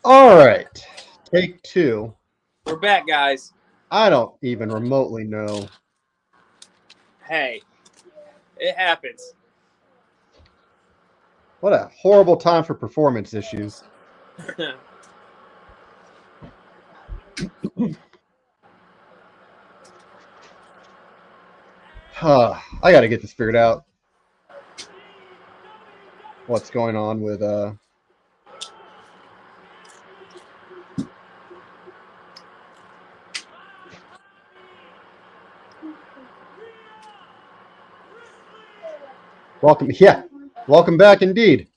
All right. Take two. We're back, guys. I don't even remotely know. Hey, it happens. What a horrible time for performance issues. I got to get this figured out. What's going on with welcome back indeed.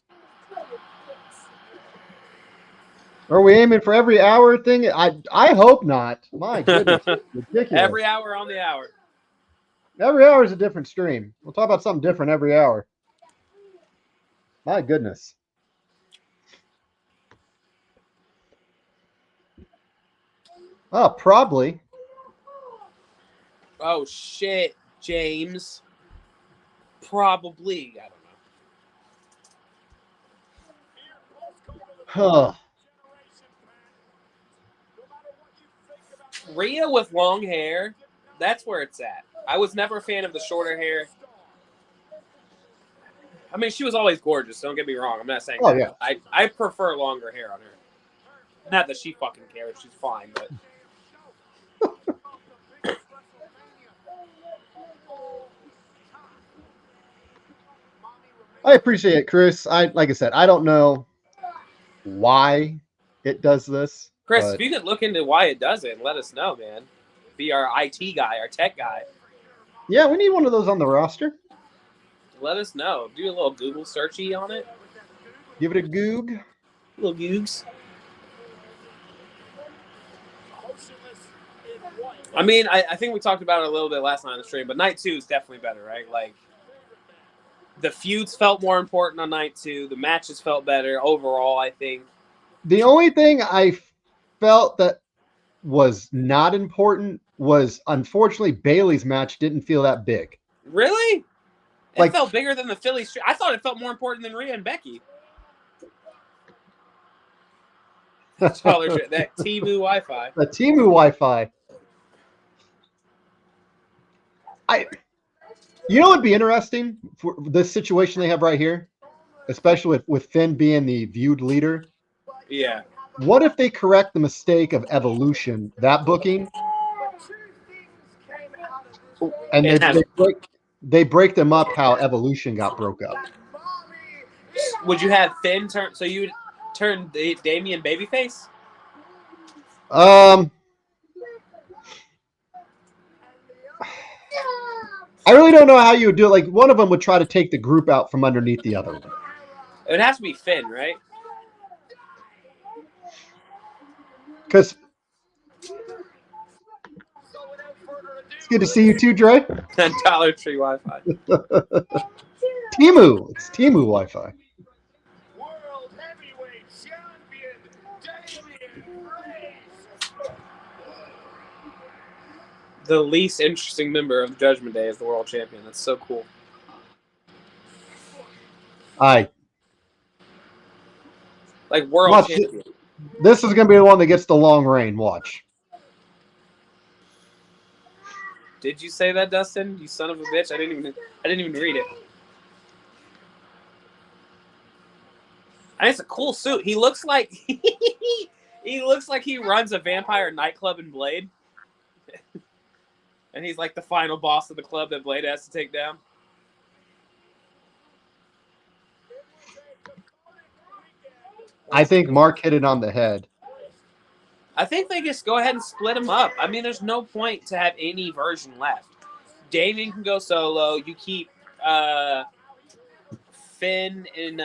Are we aiming for every hour thing? I hope not. My goodness, ridiculous. Every hour on the hour. Every hour is a different stream. We'll talk about something different every hour. My goodness. Oh, probably. Oh shit, James. Probably. I don't know. Huh. Rhea with long hair, that's where it's at. I was never a fan of the shorter hair. I mean, she was always gorgeous, don't get me wrong. I'm not saying that. Yeah. I prefer longer hair on her. Not that she fucking cares. She's fine, but... I appreciate it, Chris. Like I said, I don't know why it does this. Chris, if you could look into why it does it and let us know, man. Be our IT guy, our tech guy. Yeah, we need one of those on the roster. Let us know. Do a little Google searchy on it. Give it a goog. Little googs. I mean, I think we talked about it a little bit last night on the stream, but night 2 is definitely better, right? Like, the feuds felt more important on night 2. The matches felt better overall, I think. The only thing I felt that was not important was, unfortunately, Bayley's match didn't feel that big. Really? It felt bigger than the Philly streak. I thought it felt more important than Rhea and Becky. That Temu Wi-Fi. The Temu Wi-Fi. You know what would be interesting for this situation they have right here, especially with Finn being the viewed leader? Yeah. What if they correct the mistake of Evolution, that booking, and they break them up how Evolution got broke up? Would you have Finn turn? So you would turn Damian babyface? I really don't know how you would do it. Like, one of them would try to take the group out from underneath the other one. It would have to be Finn, right? Because it's good to see you too, Dre. Dollar Tree Wi-Fi. Temu. It's Temu Wi-Fi. World Heavyweight Champion Damian Priest. The least interesting member of Judgment Day is the world champion. That's so cool. Like world champion. This is going to be the one that gets the long reign. Watch. Did you say that, Dustin? You son of a bitch! I didn't even read it. And it's a cool suit. He looks like he runs a vampire nightclub in Blade, and he's like the final boss of the club that Blade has to take down. I think Mark hit it on the head. I think they just go ahead and split them up. I mean, there's no point to have any version left. Damien can go solo. You keep Finn and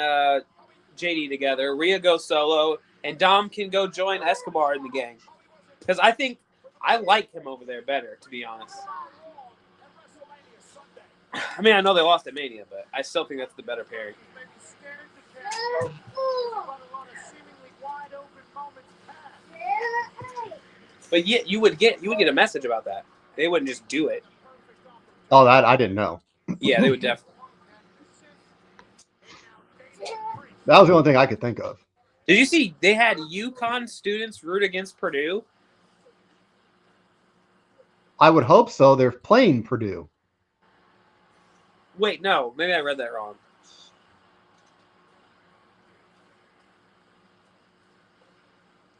JD together. Rhea goes solo. And Dom can go join Escobar in the gang. Because I think I like him over there better, to be honest. I mean, I know they lost at Mania, but I still think that's the better pairing. But yet you would get a message about that. They wouldn't just do it. Oh, that I didn't know. Yeah, they would definitely. That was the only thing I could think of. Did you see they had UConn students root against Purdue? I would hope so. They're playing Purdue. Wait, no. Maybe I read that wrong.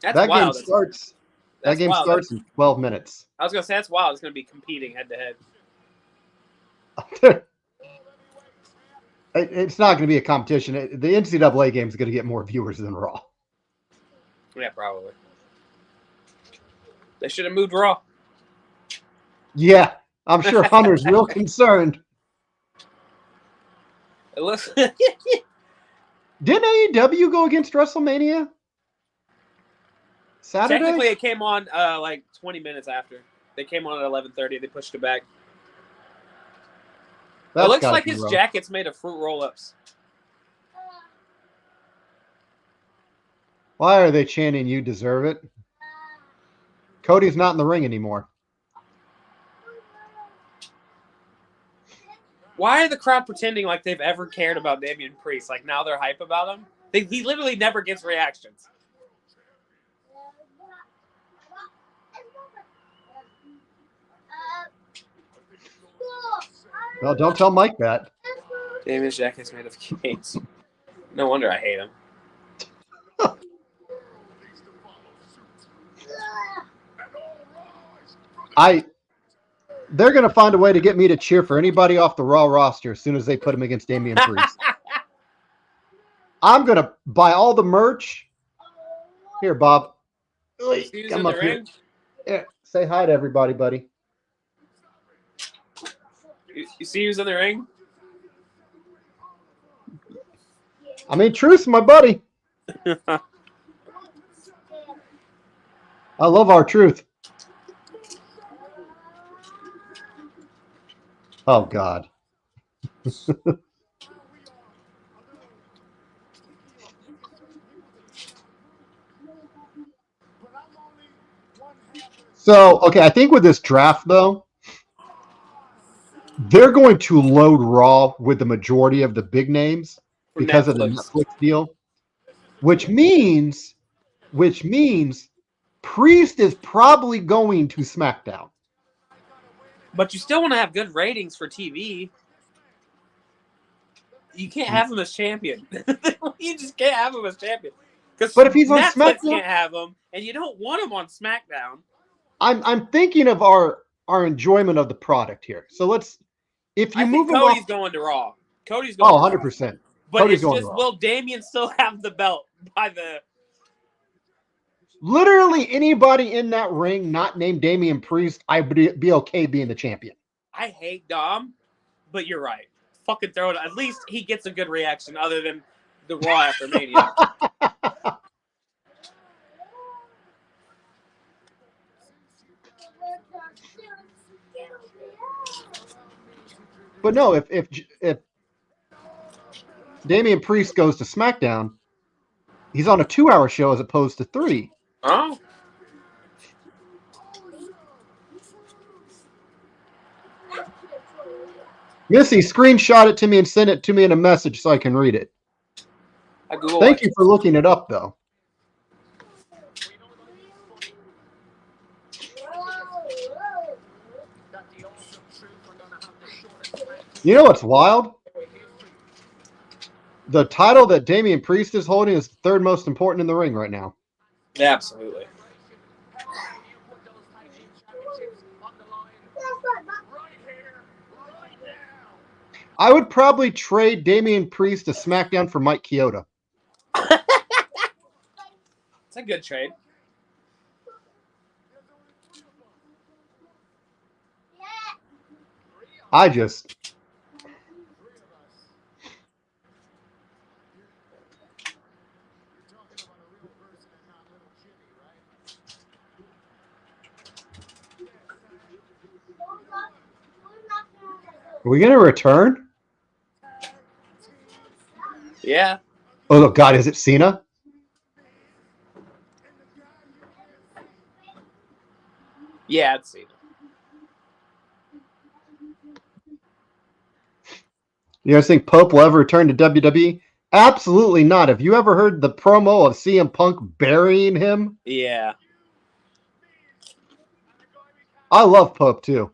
That's That wild. game starts. That game wild. starts in 12 minutes. I was gonna say that's wild. It's gonna be competing head to head. It's not going to be a competition. The NCAA game is going to get more viewers than Raw. Yeah, probably. They should have moved Raw. Yeah, I'm sure Hunter's real concerned. It looks. Didn't AEW go against WrestleMania Saturday? Technically, it came on like 20 minutes after. They came on at 11:30. They pushed it back. It looks like his jacket's made of fruit roll-ups. Why are they chanting, "You deserve it"? Cody's not in the ring anymore. Why are the crowd pretending like they've ever cared about Damian Priest? Like now they're hype about him? He literally never gets reactions. Well, don't tell Mike that. Damian's jacket's made of cakes. No wonder I hate him. They're going to find a way to get me to cheer for anybody off the Raw roster as soon as they put him against Damian Priest. I'm going to buy all the merch. Here, Bob. Come up here. Yeah, say hi to everybody, buddy. You see who's in the ring? I mean, Truth's my buddy. I love our Truth. Oh, God. So, okay, I think with this draft, though, they're going to load Raw with the majority of the big names because of the Netflix deal, which means Priest is probably going to SmackDown. But you still want to have good ratings for TV. You can't have him as champion. You just can't have him as champion. But if he's on Netflix SmackDown, can't have him, and you don't want him on SmackDown. I'm thinking of our enjoyment of the product here. So if you move him Cody's off, going to Raw. Cody's going. 100%. But Cody's it's going just, will Damian still have the belt by the? Literally anybody in that ring not named Damian Priest, I'd be okay being the champion. I hate Dom, but you're right. Fucking throw it. At least he gets a good reaction other than the Raw after Mania. But no, if Damian Priest goes to SmackDown, he's on a 2-hour show as opposed to 3. Oh. Missy, screenshot it to me and send it to me in a message so I can read it. Thank you for looking it up, though. You know what's wild? The title that Damian Priest is holding is the third most important in the ring right now. Yeah, absolutely. I would probably trade Damian Priest to SmackDown for Mike Chioda. It's a good trade. Are we going to return? Yeah. Oh, God, is it Cena? Yeah, it's Cena. You guys think Pope will ever return to WWE? Absolutely not. Have you ever heard the promo of CM Punk burying him? Yeah. I love Pope too.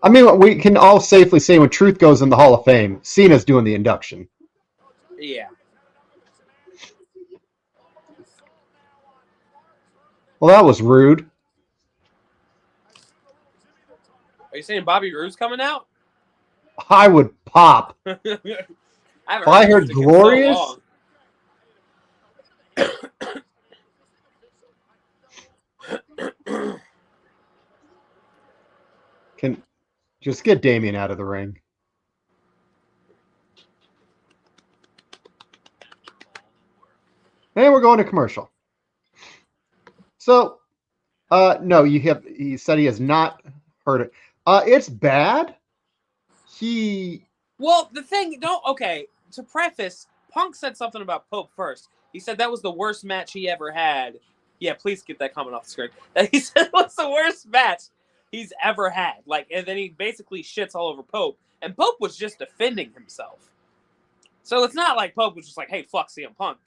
I mean, we can all safely say when Truth goes in the Hall of Fame, Cena's doing the induction. Yeah. Well, that was rude. Are you saying Bobby Roode's coming out? I would pop. I haven't If I heard music in Glorious, so long. can just get Damien out of the ring. And we're going to commercial. So, no, he said he has not heard it. It's bad. Well, the thing, to preface, Punk said something about Pope first. He said that was the worst match he ever had. Yeah, please get that comment off the screen. He said it was the worst match he's ever had. And then he basically shits all over Pope. And Pope was just defending himself. So it's not like Pope was just like, hey, fuck CM Punk.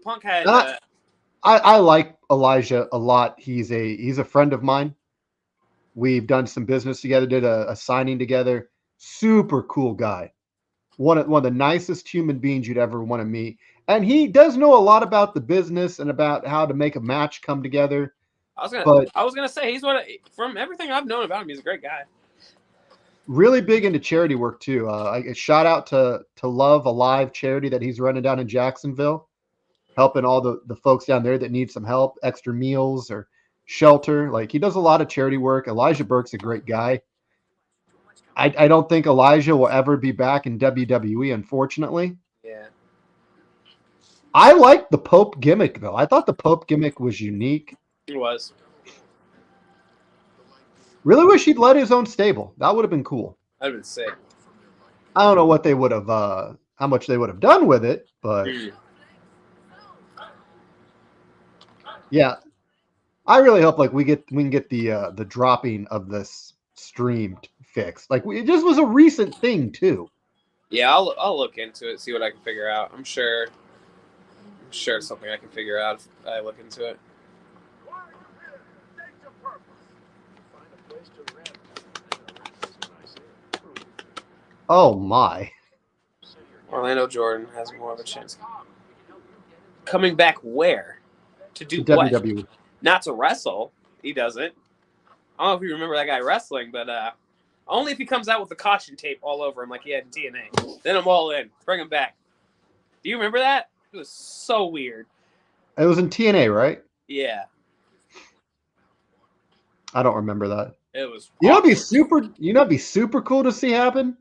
Punk had... I like Elijah a lot. He's a friend of mine. We've done some business together, did a signing together. Super cool guy. One of the nicest human beings you'd ever want to meet. And he does know a lot about the business and about how to make a match come together. I was gonna say from everything I've known about him, he's a great guy. Really big into charity work too. A shout out to Love Alive charity that he's running down in Jacksonville, helping all the folks down there that need some help, extra meals or shelter. He does a lot of charity work. Elijah Burke's a great guy. I don't think Elijah will ever be back in WWE, unfortunately. Yeah. I like the Pope gimmick, though. I thought the Pope gimmick was unique. It was. Really wish he'd led his own stable. That would have been cool. That'd been sick. I don't know what they would have, how much they would have done with it, but yeah, I really hope we can get the dropping of this streamed fixed. It just was a recent thing too. Yeah, I'll look into it, see what I can figure out. I'm sure it's something I can figure out if I look into it. Oh my. Orlando Jordan has more of a chance. Coming back where? To do to what? WWE. Not to wrestle. He doesn't. I don't know if you remember that guy wrestling, but only if he comes out with the caution tape all over him like he had in TNA. Then I'm all in. Bring him back. Do you remember that? It was so weird. It was in TNA, right? Yeah. I don't remember that. It was You know it'd be super cool to see happen?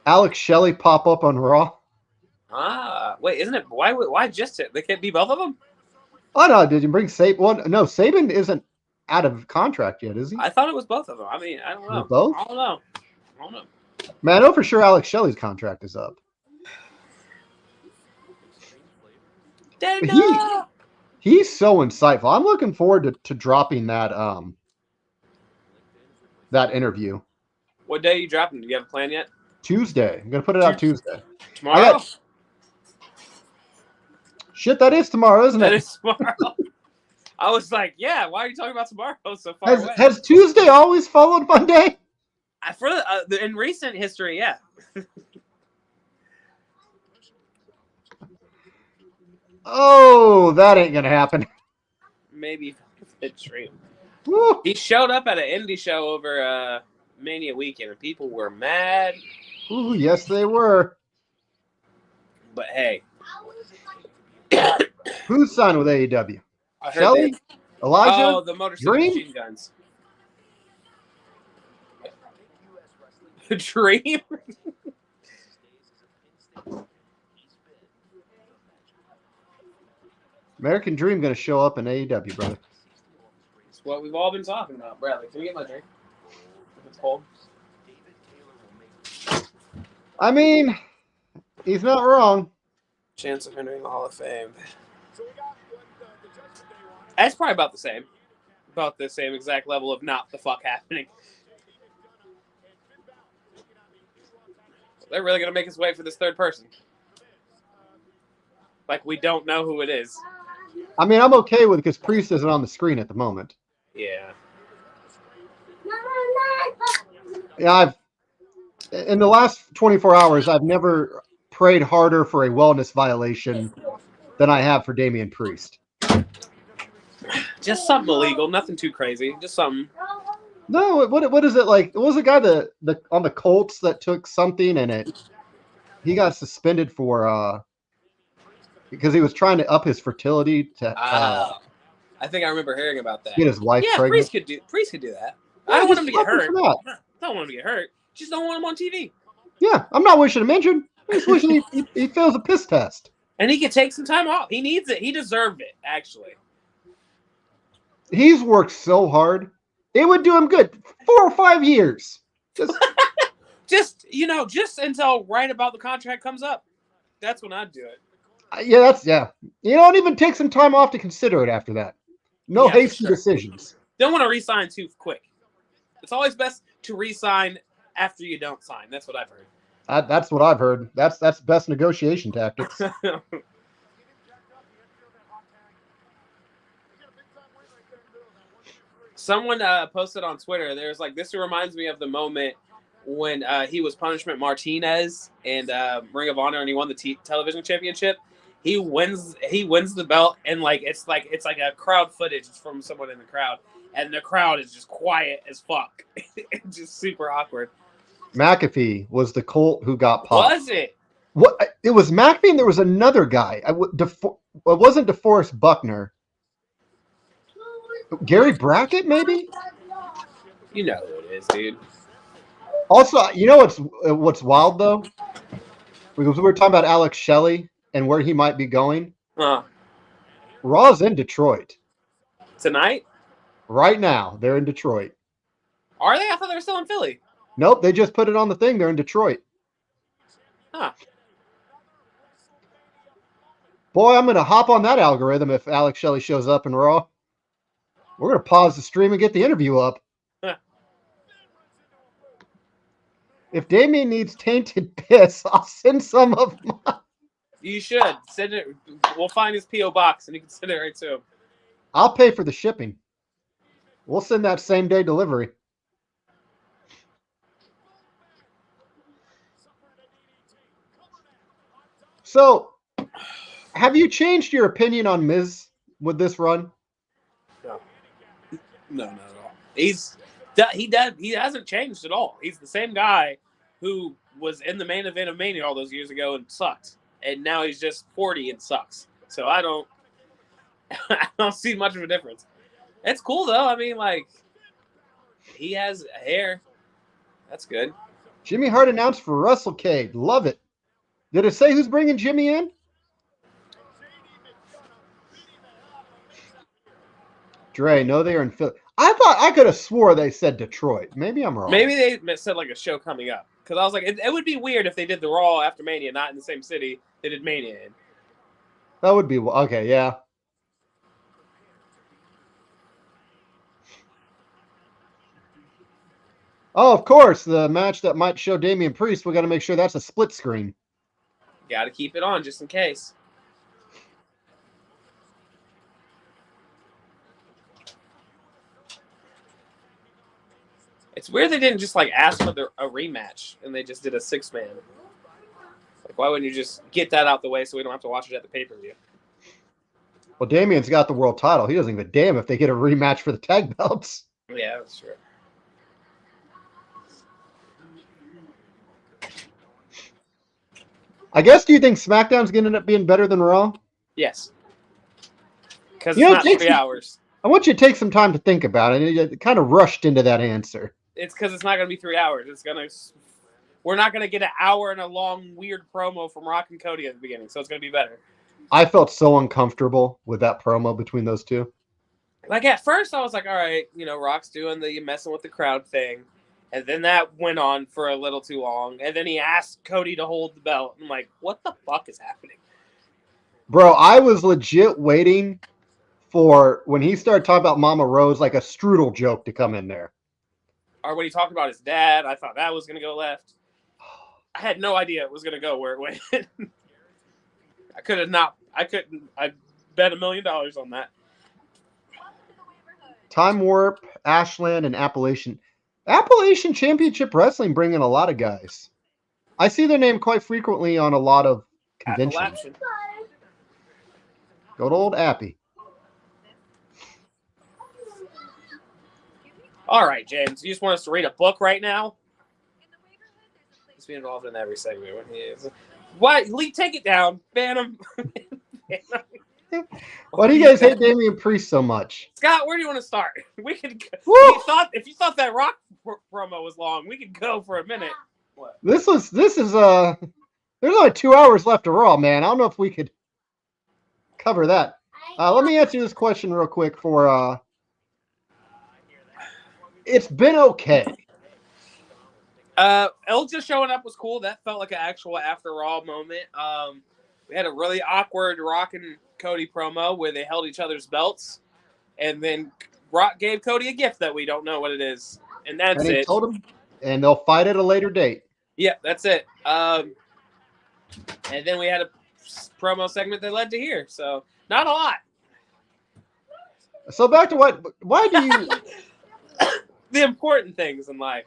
Alex Shelley pop up on Raw. Wait, isn't it? Why just it? They can't be both of them? Oh no, did you bring Saban? Well, no, Saban isn't out of contract yet, is he? I thought it was both of them. I mean, I don't know. Both? I don't know. Man, I know for sure Alex Shelley's contract is up. He's so insightful. I'm looking forward to dropping that that interview. What day are you dropping? Do you have a plan yet? Tuesday. I'm gonna put it out Tuesday. Tomorrow? Shit, that is tomorrow, isn't it? That is tomorrow. I was like, yeah, why are you talking about tomorrow so far away? Has Tuesday always followed Monday? In recent history, yeah. Oh, that ain't gonna happen. Maybe midstream. Woo. He showed up at an indie show over Mania weekend, and people were mad. Ooh, yes, they were. But hey. Who's signed with AEW? Shelley? Elijah? Oh, the Motor City Machine Guns. Dream? American Dream going to show up in AEW, brother. what we've all been talking about. Bradley, can you get my drink? If it's cold. I mean, he's not wrong. Chance of entering the Hall of Fame. That's probably about the same. About the same exact level of not the fuck happening. They're really going to make us wait for this third person. Like, we don't know who it is. I mean, I'm okay with it because Priest isn't on the screen at the moment. Yeah. Yeah, in the last 24 hours, I've never prayed harder for a wellness violation than I have for Damian Priest. Just something illegal, nothing too crazy. Just something. No, what is it like? What was the guy on the Colts that took something and he got suspended for because he was trying to up his fertility to I think I remember hearing about that. get his wife Yeah, pregnant. Priest could do that. Yeah, I don't want him to just get hurt. for that. Don't want him to get hurt. Just don't want him on TV. Yeah, I'm not wishing him injured. I'm just wishing he fails a piss test. And he could take some time off. He needs it. He deserved it, actually. He's worked so hard. It would do him good. 4 or 5 years. Just until right about the contract comes up. That's when I'd do it. Yeah. You don't even take some time off to consider it after that. No hasty decisions. Don't want to re-sign too quick. It's always best to re-sign after you don't sign. That's what I've heard. That's what I've heard. That's best negotiation tactics. Someone posted on Twitter, there's like, this reminds me of the moment when he was Punishment Martinez in Ring of Honor and he won the television championship. He wins the belt and it's like a crowd footage from someone in the crowd and the crowd is just quiet as fuck. It's just super awkward. McAfee was the Colt who got popped. Was it? What? It was McAfee and there was another guy. It wasn't DeForest Buckner. Gary Brackett, maybe? You know who it is, dude. Also, you know what's wild, though? Because we were talking about Alex Shelley and where he might be going. Raw's in Detroit. Tonight? Right now, they're in Detroit. Are they? I thought they were still in Philly. Nope, they just put it on the thing. They're in Detroit. Huh. Boy, I'm going to hop on that algorithm if Alex Shelley shows up in Raw. We're going to pause the stream and get the interview up. If Damien needs tainted piss, I'll send some of mine. You should. Send it. We'll find his P.O. box and you can send it right to him. I'll pay for the shipping. We'll send that same day delivery. So, have you changed your opinion on Miz with this run? No, not at all. He hasn't changed at all. He's the same guy who was in the main event of Mania all those years ago and sucked, and now he's just 40 and sucks. So I don't see much of a difference. It's cool though. I mean, he has hair. That's good. Jimmy Hart announced for WrestleCade. Love it. Did it say who's bringing Jimmy in? Dre, no, they are in Philly. I thought I could have swore they said Detroit. Maybe I'm wrong. Maybe they said a show coming up. Because I was like, it would be weird if they did the Raw after Mania, not in the same city they did Mania in. That would be okay. Yeah. Oh, of course, the match that might show Damian Priest. We got to make sure that's a split screen. Got to keep it on just in case. It's weird they didn't just ask for a rematch and they just did a 6-man. Why wouldn't you just get that out the way so we don't have to watch it at the pay-per-view? Well, Damian's got the world title. He doesn't give a damn if they get a rematch for the tag belts. Yeah, that's true. I guess, do you think SmackDown's going to end up being better than Raw? Yes. Because it's not 3 hours. I want you to take some time to think about it. You kind of rushed into that answer. It's because it's not going to be 3 hours. We're not going to get an hour and a long, weird promo from Rock and Cody at the beginning, so it's going to be better. I felt so uncomfortable with that promo between those two. Like at first I was like, all right, Rock's doing the messing with the crowd thing. And then that went on for a little too long. And then he asked Cody to hold the belt. I'm like, what the fuck is happening? Bro, I was legit waiting for when he started talking about Mama Rose, like a strudel joke to come in there. Or when he talked about his dad, I thought that was going to go left. I had no idea it was going to go where it went. I bet $1 million on that. Time Warp, Ashland, and Appalachian Championship Wrestling bring in a lot of guys. I see their name quite frequently on a lot of conventions. Appalachian. Good old Appy. All right, James. You just want us to read a book right now? He's been involved in every segment when he is. Why? Lee, take it down. Ban him. Why do you guys hate Damian Priest so much? Scott, where do you want to start? We could. If you thought that Rock promo was long, we could go for a minute. What? This is there's only 2 hours left to Raw, man. I don't know if we could cover that. Let me answer this question real quick for it's been okay. Elja showing up was cool. That felt like an actual after Raw moment. We had a really awkward Rock and Cody promo where they held each other's belts, and then Rock gave Cody a gift that we don't know what it is, and that's And he it. told him, and they'll fight at a later date. Yeah, that's it. And then we had a promo segment that led to here, so not a lot. So back to why do you The important things in life.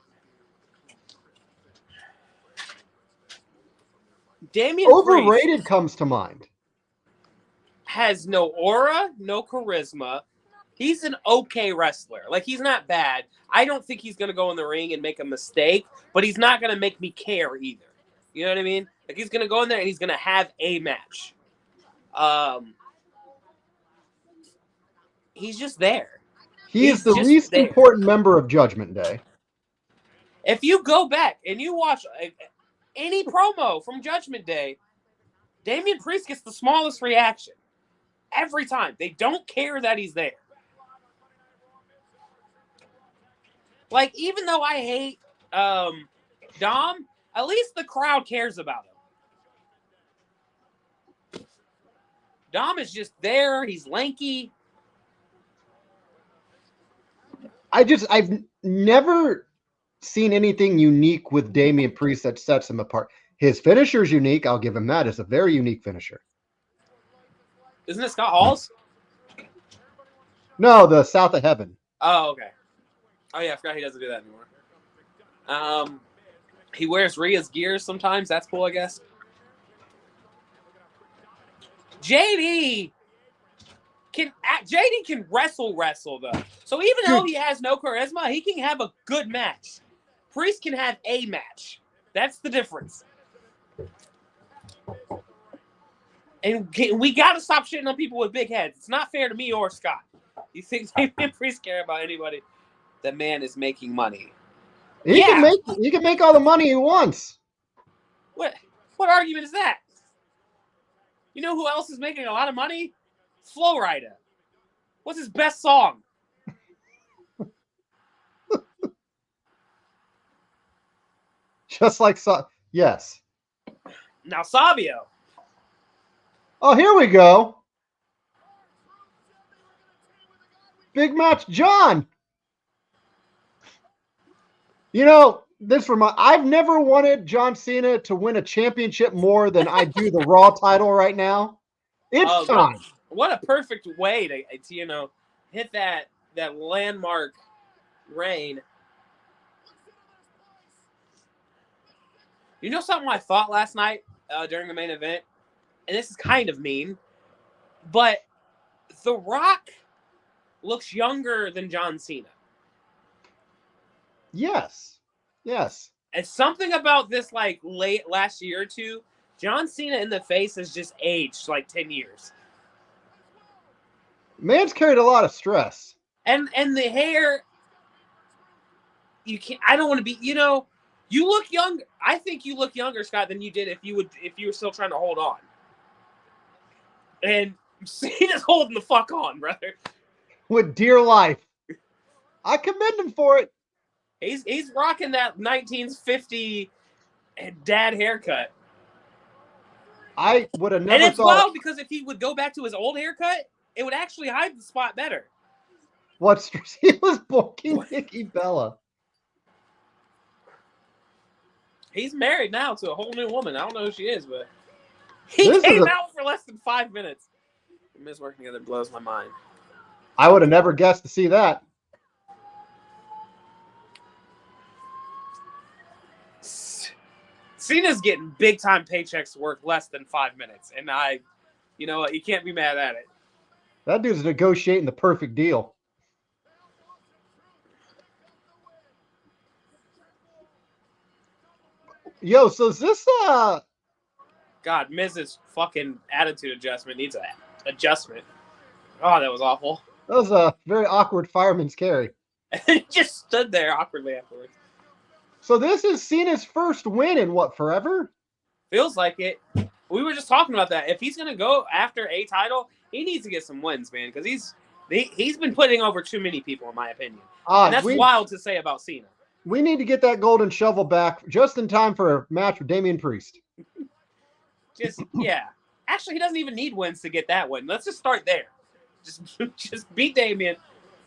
Damian overrated Priest comes to mind. has no aura, no charisma. He's an okay wrestler. Like, he's not bad. I don't think he's going to go in the ring and make a mistake, but he's not going to make me care either. You know what I mean? Like, he's going to go in there and he's going to have a match. He's just there. He He's is the just least there. important member of Judgment Day. If you go back and you watch any promo from Judgment Day, Damian Priest gets the smallest reaction. Every time. They don't care that he's there. Like, even though I hate Dom, at least the crowd cares about him. Dom is just there. He's lanky. I've never seen anything unique with Damian Priest that sets him apart. His finisher is unique. I'll give him that. It's a very unique finisher. Isn't it Scott Hall's? No, the South of Heaven. Oh, okay. Oh, yeah, I forgot he doesn't do that anymore. He wears Rhea's gear sometimes. That's cool, I guess. JD can wrestle though. So even though he has no charisma, he can have a good match. Priest can have a match. That's the difference. And we got to stop shitting on people with big heads. It's not fair to me or Scott. You think Damian Priest care about anybody? The man is making money. He can make all the money he wants. What argument is that? You know who else is making a lot of money? Flo Rida. What's his best song? Just like yes. Now Savio. Oh, here we go. Big match, John. You know, I've never wanted John Cena to win a championship more than I do the Raw title right now. It's time. What a perfect way to hit that landmark reign. You know something I thought last night during the main event? And this is kind of mean, but The Rock looks younger than John Cena. Yes. And something about this, like, late last year or two, John Cena in the face has just aged like 10 years. Man's carried a lot of stress. And the hair, I don't want to be, you look younger. I think you look younger, Scott, than you did if you were still trying to hold on. And Cena's holding the fuck on, brother. with dear life. I commend him for it. He's rocking that 1950 dad haircut. I would have And never it's thought. wild because if he would go back to his old haircut, it would actually hide the spot better. He was booking Nikki Bella. He's married now to a whole new woman. I don't know who she is, but he This is came a- out for less than 5 minutes. Miz working together blows my mind. I would have never guessed to see that. Cena's getting big time paychecks to work less than 5 minutes, and you know what? You can't be mad at it. That dude's negotiating the perfect deal. Yo, so is this God, Miz's fucking attitude adjustment needs an adjustment. Oh, that was awful. that was a very awkward fireman's carry. He just stood there awkwardly afterwards. So this is Cena's first win in what, forever? Feels like it. We were just talking about that. If he's gonna go after a title, he needs to get some wins, man, because he's been putting over too many people, in my opinion. And that's wild to say about Cena. We need to get that golden shovel back just in time for a match with Damian Priest. Yeah. Actually, he doesn't even need wins to get that win. Let's just start there. Just beat Damian.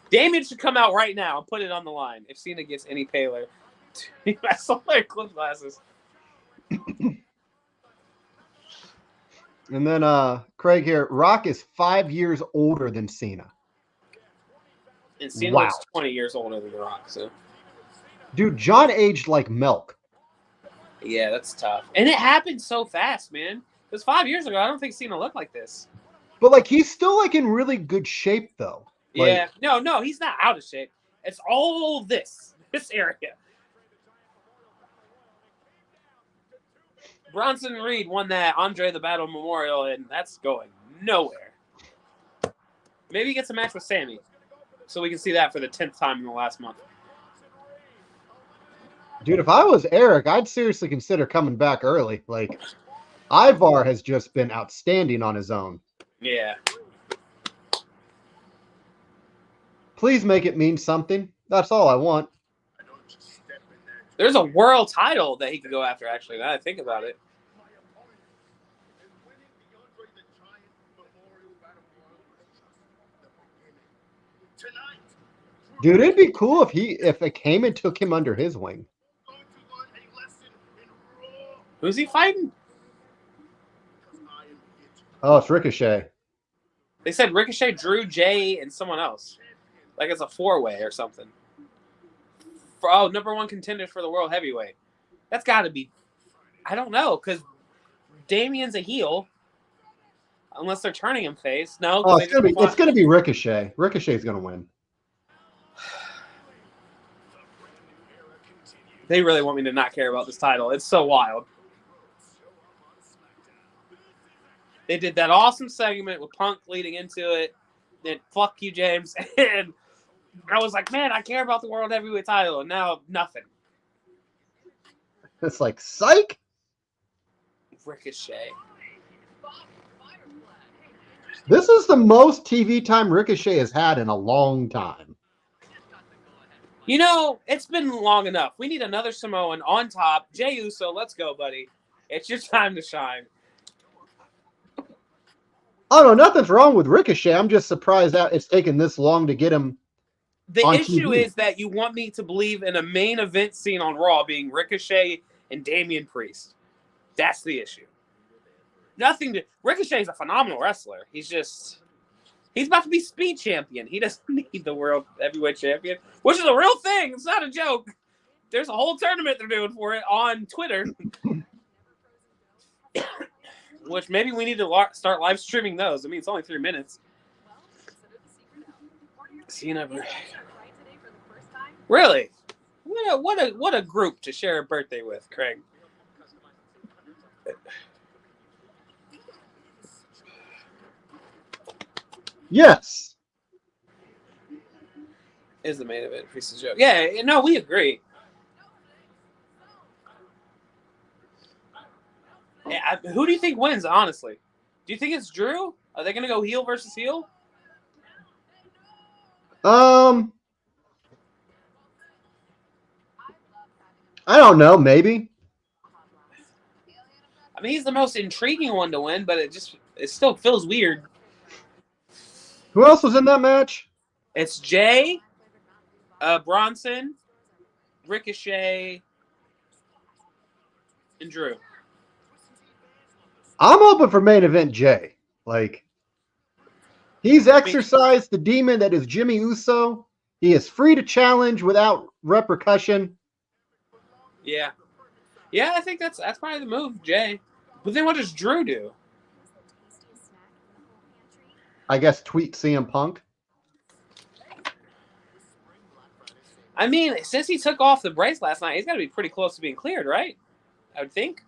Damian should come out right now and put it on the line if Cena gets any paler. I saw their clip glasses. And then Craig here, Rock is 5 years older than Cena. And Cena looks 20 years older than The Rock, so. Dude, John aged like milk. Yeah, that's tough. And it happened so fast, man. Because 5 years ago, I don't think Cena looked like this. But like he's still like in really good shape though. Yeah. No, he's not out of shape. It's all this area. Bronson Reed won that Andre the Battle Memorial, and that's going nowhere. Maybe he gets a match with Sammy, so we can see that for the 10th time in the last month. Dude, if I was Eric, I'd seriously consider coming back early. Like, Ivar has just been outstanding on his own. Yeah. Please make it mean something. That's all I want. There's a world title that he could go after, actually, now that I think about it. Dude, it'd be cool if it came and took him under his wing. Who's he fighting? Oh, it's Ricochet. They said Ricochet, Drew, Jay, and someone else. Like it's a 4-way or something. Number 1 contender for the World Heavyweight. That's got to be... I don't know, because Damian's a heel. Unless they're turning him face. No. Oh, it's gonna be Ricochet. Ricochet's gonna win. They really want me to not care about this title. It's so wild. They did that awesome segment with Punk leading into it. Then fuck you, James. And I was like, man, I care about the World Heavyweight title. And now nothing. It's like, psych. Ricochet. This is the most TV time Ricochet has had in a long time. You know, it's been long enough. We need another Samoan on top. Jey Uso, let's go, buddy. It's your time to shine. Oh, no, nothing's wrong with Ricochet. I'm just surprised that it's taken this long to get him. The on issue TV. is that you want me to believe in a main event scene on Raw being Ricochet and Damian Priest. That's the issue. Ricochet's a phenomenal wrestler. He's about to be speed champion. He doesn't need the World Heavyweight champion, which is a real thing. It's not a joke. There's a whole tournament they're doing for it on Twitter. Which maybe we need to start live streaming those. I mean, it's only 3 minutes. Really? What a group to share a birthday with, Craig. Yes. Is the main event Priest's joke? Yeah, no, we agree. Yeah, who do you think wins, honestly? Do you think it's Drew? Are they going to go heel versus heel? I don't know. Maybe. I mean, he's the most intriguing one to win, but it still feels weird. Who else was in that match? It's Jay, Bronson, Ricochet, and Drew. I'm hoping for main event Jay. Like, he's exercised the demon that is Jimmy Uso. He is free to challenge without repercussion. Yeah. Yeah, I think that's probably the move, Jay. But then what does Drew do? I guess tweet CM Punk. I mean, since he took off the brace last night, he's got to be pretty close to being cleared, right? I would think.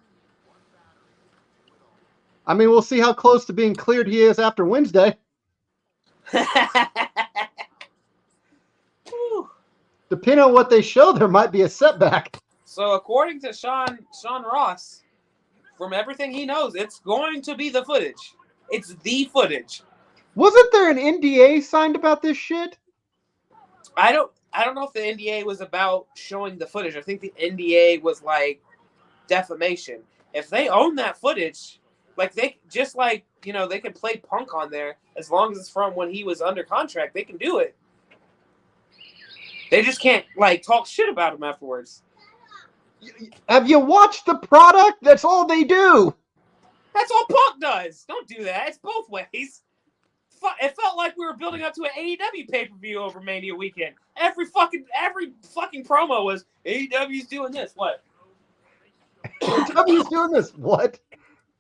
I mean, we'll see how close to being cleared he is after Wednesday. Depending on what they show, there might be a setback. So according to Sean Ross, from everything he knows, it's going to be the footage. It's the footage. Wasn't there an NDA signed about this shit? I don't know if the NDA was about showing the footage. I think the NDA was like defamation. If they own that footage, like they can play Punk on there as long as it's from when he was under contract. They can do it. They just can't like talk shit about him afterwards. Have you watched the product? That's all they do. That's all Punk does. Don't do that. It's both ways. It felt like we were building up to an AEW pay-per-view over Mania weekend. Every fucking promo was AEW's doing this. What? AEW's doing this. What?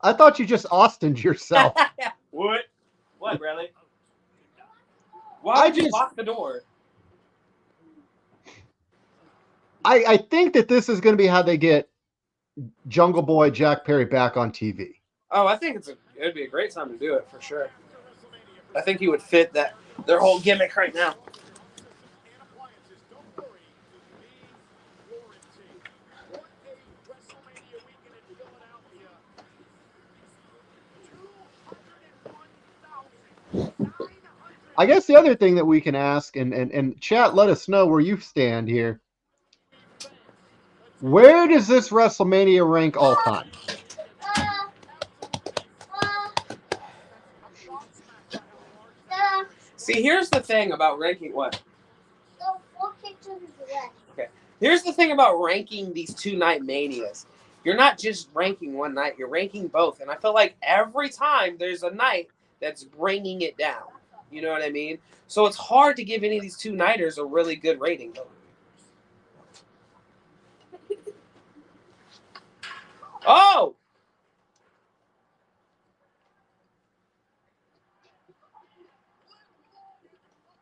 I thought you just Austined yourself. What? What, Bradley? Why did you lock the door? I think that this is going to be how they get Jungle Boy Jack Perry back on TV. Oh, I think it'd be a great time to do it for sure. I think he would fit their whole gimmick right now. I guess the other thing that we can ask, and chat, let us know where you stand here. Where does this WrestleMania rank all time? See, here's the thing about ranking what? Okay. Here's the thing about ranking these 2-night manias. You're not just ranking one night, you're ranking both. And I feel like every time there's a night that's bringing it down. You know what I mean? So it's hard to give any of these 2-nighters a really good rating. Oh!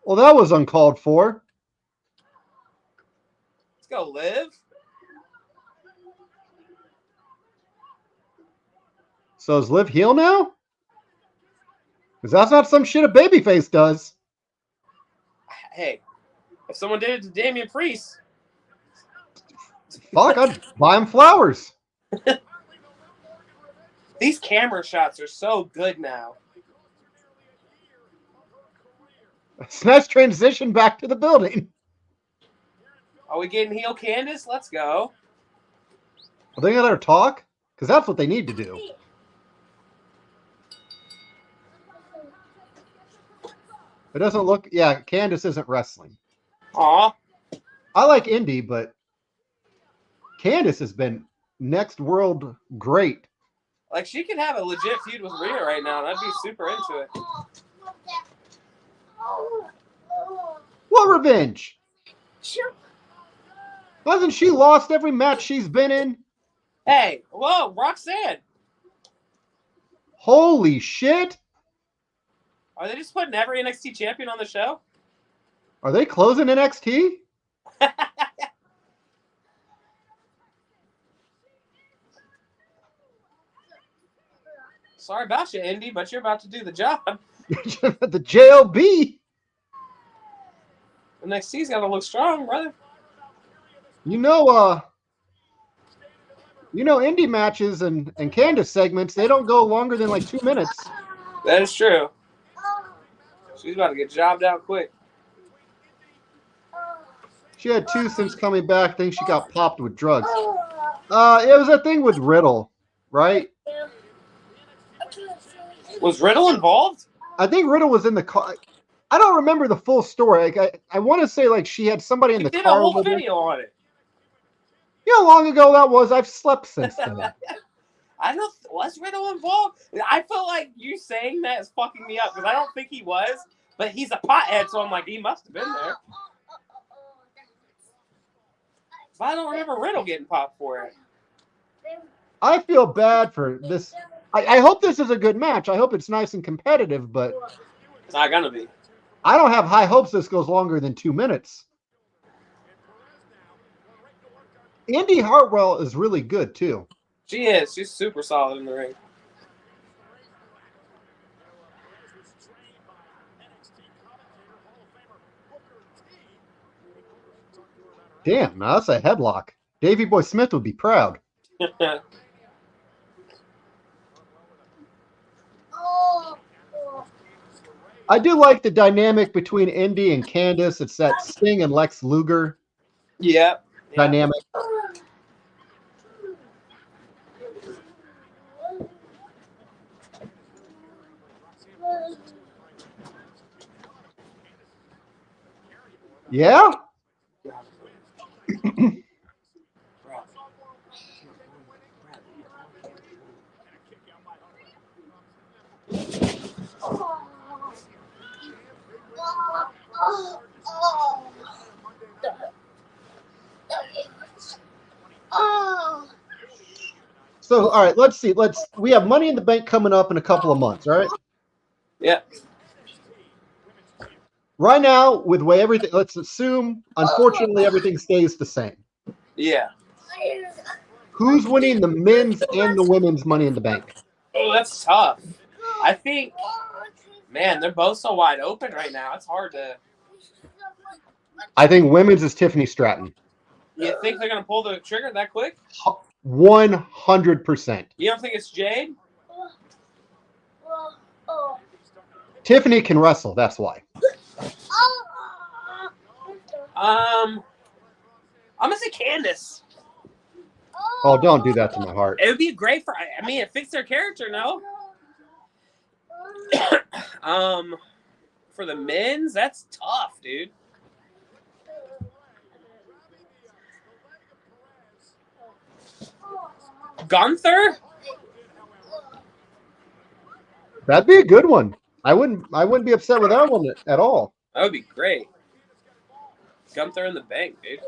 Well, that was uncalled for. Let's go, Liv. So is Liv heel now? Because that's not some shit a babyface does. Hey, if someone did it to Damian Priest. Fuck, I'd buy him flowers. These camera shots are so good now. It's a nice transition back to the building. Are we getting heel Candace? Let's go. Are they gonna let her talk? Because that's what they need to do. It doesn't look... Yeah, Candace isn't wrestling. Aw. I like Indy, but Candace has been next world great. Like, she could have a legit feud with Rhea right now, and I'd be super into it. What revenge? Hasn't she lost every match she's been in? Hey, whoa, Roxanne. Holy shit. Are they just putting every NXT champion on the show? Are they closing NXT? Sorry about you, Indy, but you're about to do the job. The JLB. NXT's got to look strong, brother. You know, indie matches and Candace segments, they don't go longer than like 2 minutes. That is true. She's about to get jobbed out quick. She had 2 since coming back. I think she got popped with drugs. It was a thing with Riddle, right? Was Riddle involved? I think Riddle was in the car. I don't remember the full story. Like I want to say like she had somebody in He the did a car whole with her. video on it. You know how long ago that was? I've slept since then. I don't. Was Riddle involved? I feel like you saying that is fucking me up because I don't think he was. But he's a pothead, so I'm like, he must have been there. But I don't remember Riddle getting popped for it. I feel bad for this. I hope this is a good match. I hope it's nice and competitive, but It's not gonna be. I don't have high hopes this goes longer than 2 minutes. Indy Hartwell is really good, too. She is. She's super solid in the ring. Damn, now that's a headlock. Davey Boy Smith would be proud. I do like the dynamic between Indy and Candice. It's that Sting and Lex Luger Yep. dynamic. Yeah? So, all right, let's see. We have Money in the Bank coming up in a couple of months, all right? Yeah. Right now, with the way everything, let's assume, unfortunately, everything stays the same. Yeah. Who's winning the men's and the women's Money in the Bank? Oh, that's tough. I think, man, they're both so wide open right now. It's hard to. I think women's is Tiffany Stratton. You think they're gonna pull the trigger that quick? 100%. You don't think it's Jade? Tiffany can wrestle. That's why. I'm gonna say Candice. Oh, don't do that to my heart. It would be great for. I mean, it fits their character, no? For the men's, that's tough, dude. Gunther? That'd be a good one. I wouldn't be upset with that one at all. That would be great. Gunther in the bank, dude.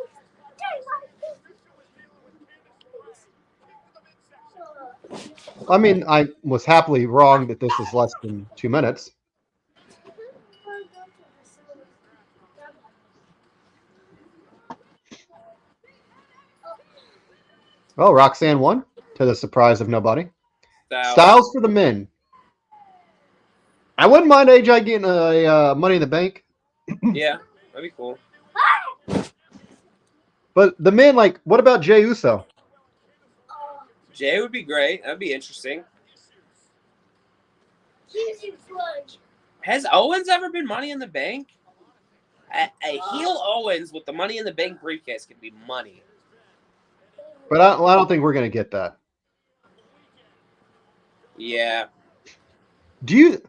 I mean, I was happily wrong that this is less than 2 minutes. Oh, Roxanne won, to the surprise of nobody. Styles for the men. I wouldn't mind AJ getting a Money in the Bank. Yeah, that'd be cool. But the men, like, what about Jey Uso? Jay would be great. That'd be interesting. Has Owens ever been Money in the Bank? A heel Owens with the Money in the Bank briefcase could be money. But I don't think we're going to get that. Yeah. Do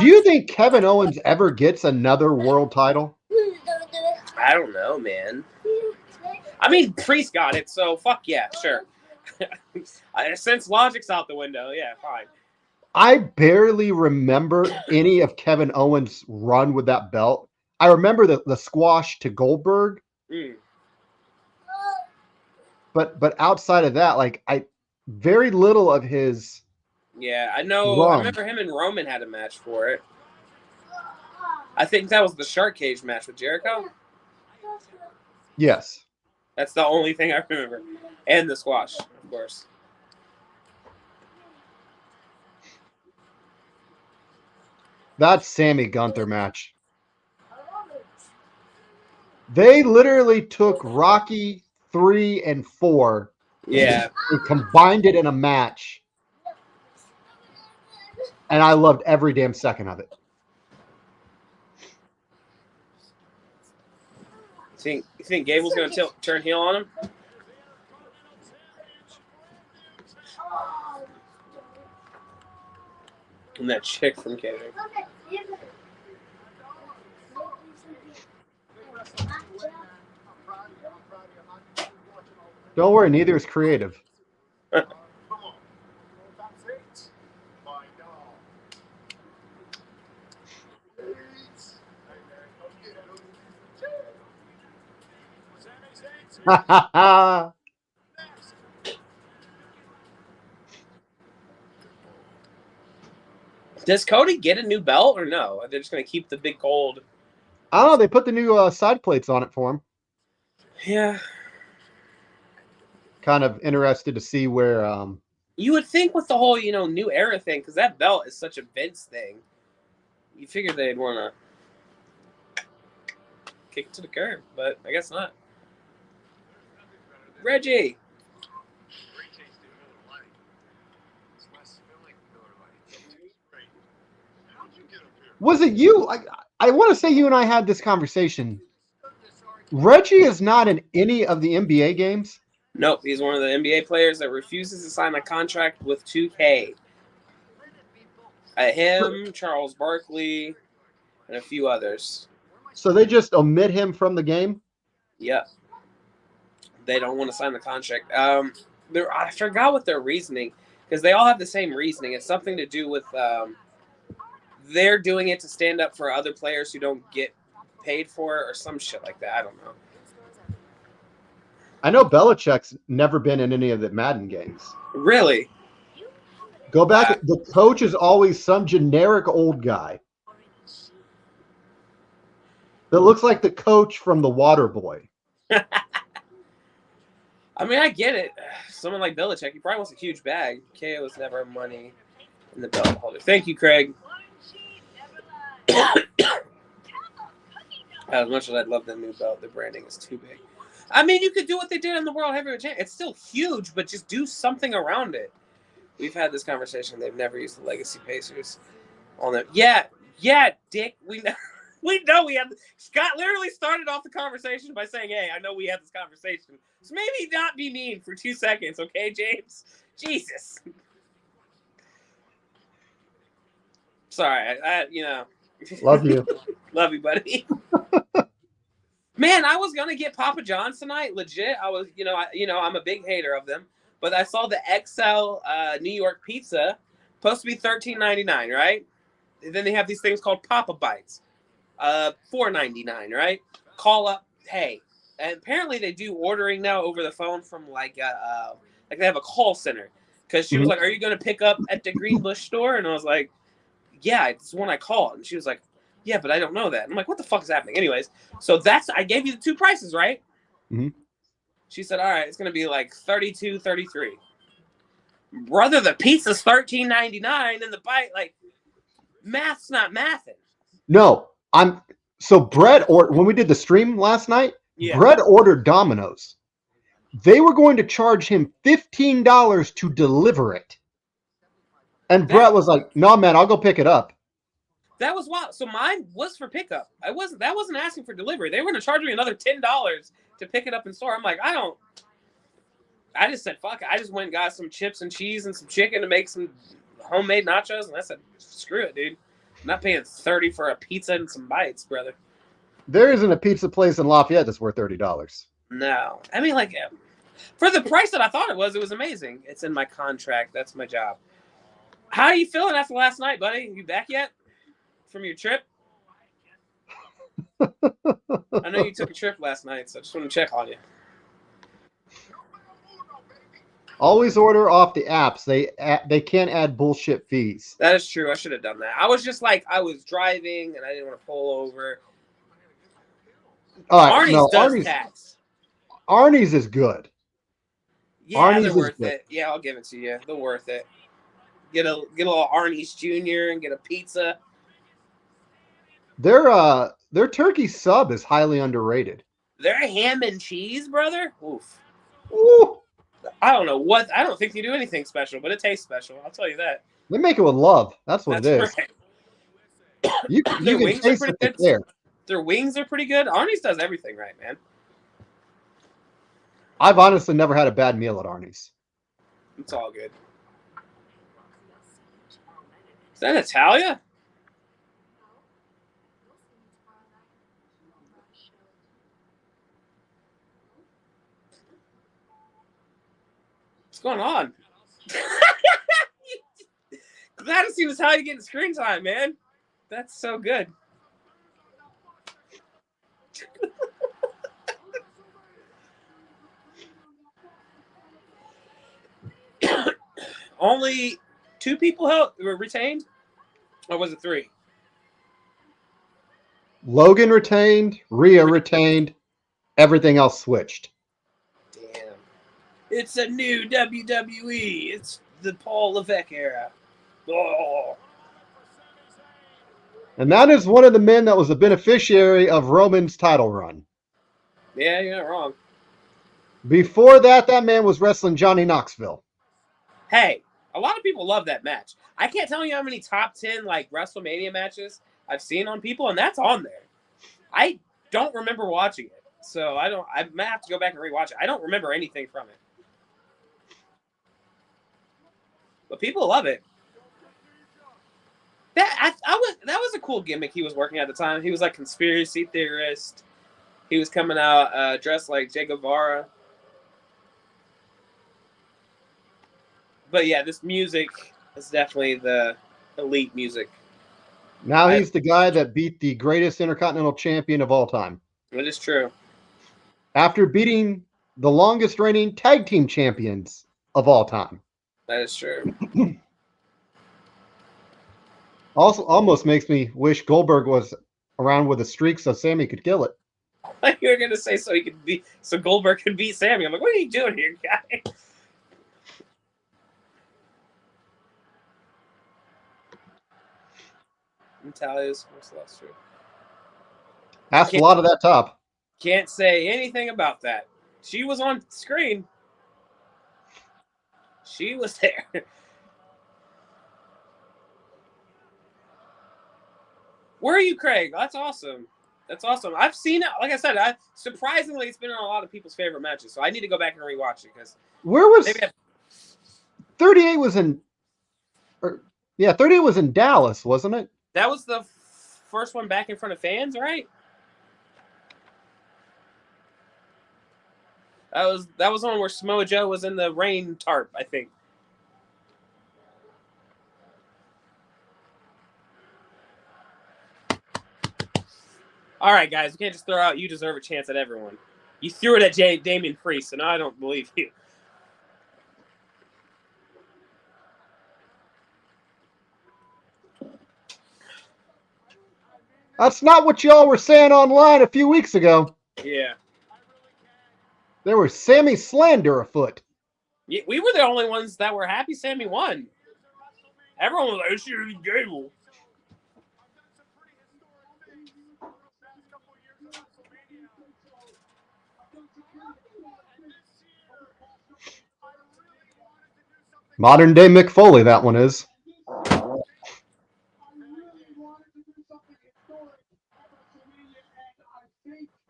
you think Kevin Owens ever gets another world title? I don't know, man. I mean, Priest got it, so fuck yeah, sure. Since Logic's out the window, yeah, fine. I barely remember any of Kevin Owens' run with that belt. I remember the squash to Goldberg. Mm. But outside of that, like very little of his. Yeah, I know. Run. I remember him and Roman had a match for it. I think that was the Shark Cage match with Jericho. Yes. That's the only thing I remember. And the squash, of course. That Sammy Gunther match. They literally took Rocky 3 and 4. Yeah. And combined it in a match. And I loved every damn second of it. You think Gable's going to turn heel on him? And that chick from catering. Don't worry, neither is creative. Does Cody get a new belt or no? They're just going to keep the big gold. I don't know. They put the new side plates on it for him. Yeah. Kind of interested to see where. You would think with the whole, new era thing, because that belt is such a Vince thing. You figure they'd want to kick it to the curb, but I guess not. Reggie. Was it you? I want to say you and I had this conversation. Reggie is not in any of the NBA games. Nope, he's one of the NBA players that refuses to sign a contract with 2K. Him, Charles Barkley, and a few others. So they just omit him from the game? Yep. They don't want to sign the contract. I forgot what their reasoning, because they all have the same reasoning. It's something to do with they're doing it to stand up for other players who don't get paid for it or some shit like that. I don't know. I know Belichick's never been in any of the Madden games. Really? Go back. The coach is always some generic old guy that looks like the coach from The Water Boy. I mean, I get it. Someone like Belichick, he probably wants a huge bag. KO was never money in the belt holder. Thank you, Craig. As much as I'd love the new belt, the branding is too big. I mean, you could do what they did in the World Heavyweight Championship. It's still huge, but just do something around it. We've had this conversation. They've never used the Legacy Pacers on them. Yeah, Dick. We know we have. Scott literally started off the conversation by saying, "Hey, I know we had this conversation, so maybe not be mean for 2 seconds, okay, James? Jesus." Sorry, Love you. Love you, buddy. Man, I was gonna get Papa John's tonight. Legit, I was. I'm a big hater of them, but I saw the XL New York pizza supposed to be $13.99, right? And then they have these things called Papa Bites, $4.99, right? Call up, hey, and apparently they do ordering now over the phone from like they have a call center. Because she was like, "Are you gonna pick up at the Greenbush store?" And I was like, "Yeah, it's the one I called." And she was like, "Yeah, but I don't know that." I'm like, "What the fuck is happening?" Anyways, so I gave you the two prices, right? Mm-hmm. She said, "All right, it's going to be like $32, $33. Brother, the pizza's $13.99 and the bite, like, math's not mathing. No, Brett, when we did the stream last night, Brett ordered Domino's. They were going to charge him $15 to deliver it. And Brett was like, "No, man, I'll go pick it up." That was wild. So mine was for pickup. That wasn't asking for delivery. They were going to charge me another $10 to pick it up in store. I'm like, I just said, fuck it. I just went and got some chips and cheese and some chicken to make some homemade nachos. And I said, screw it, dude. I'm not paying $30 for a pizza and some bites, brother. There isn't a pizza place in Lafayette that's worth $30. No. I mean, like, for the price that I thought it was amazing. It's in my contract. That's my job. How are you feeling after last night, buddy? You back yet from your trip? I know you took a trip last night, so I just want to check on you. Always order off the apps. They can't add bullshit fees. That is true. I should have done that. I was just like, I was driving and I didn't want to pull over. All right, Arnie's tax. Arnie's is good. Yeah, Arnie's they're worth good. it. Yeah, I'll give it to you. They're worth it. Get a little Arnie's Jr. and get a pizza. Their turkey sub is highly underrated. Their ham and cheese, brother. Oof. Ooh. I don't know what. I don't think they do anything special, but it tastes special. I'll tell you that. They make it with love. That's what it is. Right. You can taste it there. Their wings are pretty good. Arnie's does everything right, man. I've honestly never had a bad meal at Arnie's. It's all good. Is that Natalia? What's going on? Glad to see Natalia getting screen time, man. That's so good. Only 2 people were retained? Or was it 3? Logan retained, Rhea retained, everything else switched. Damn. It's a new WWE. It's the Paul Levesque era. Oh. And that is one of the men that was a beneficiary of Roman's title run. Yeah, you're not wrong. Before that, that man was wrestling Johnny Knoxville. Hey, a lot of people love that match. I can't tell you how many top 10 like WrestleMania matches I've seen on people, and that's on there. I don't remember watching it, so I might have to go back and rewatch it. I don't remember anything from it, but people love it. That was a cool gimmick he was working at the time. He was like conspiracy theorist. He was coming out dressed like Che Guevara. But yeah, this music is definitely the elite music. Now he's the guy that beat the greatest Intercontinental Champion of all time. It is true. After beating the longest reigning tag team champions of all time. That is true. Also, almost makes me wish Goldberg was around with a streak so Sammy could kill it. Like you were gonna say, so Goldberg could beat Sammy. I'm like, what are you doing here, guy? Natalia's that's true. Asked a lot of that top. Can't say anything about that. She was on screen. She was there. Where are you, Craig? That's awesome. That's awesome. I've seen it. Like I said, surprisingly, it's been on a lot of people's favorite matches. So I need to go back and rewatch it because where was 38 was in? 38 was in Dallas, wasn't it? That was the first one back in front of fans, right? That was one where Samoa Joe was in the rain tarp, I think. All right, guys, we can't just throw out "you deserve a chance" at everyone. You threw it at Damian Priest, and I don't believe you. That's not what y'all were saying online a few weeks ago. Yeah. There was Sammy slander afoot. Yeah, we were the only ones that were happy Sammy won. Everyone was like, "It's Gable." Modern day Mick Foley, that one is.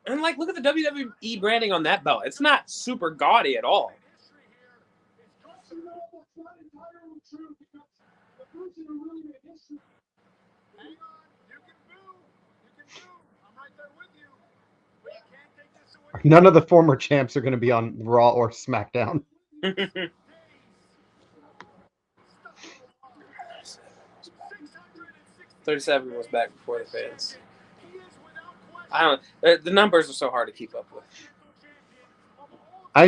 And like, look at the WWE branding on that belt. It's not super gaudy at all. None of the former champs are going to be on Raw or SmackDown. 37 was back before the fans. I don't. The numbers are so hard to keep up with.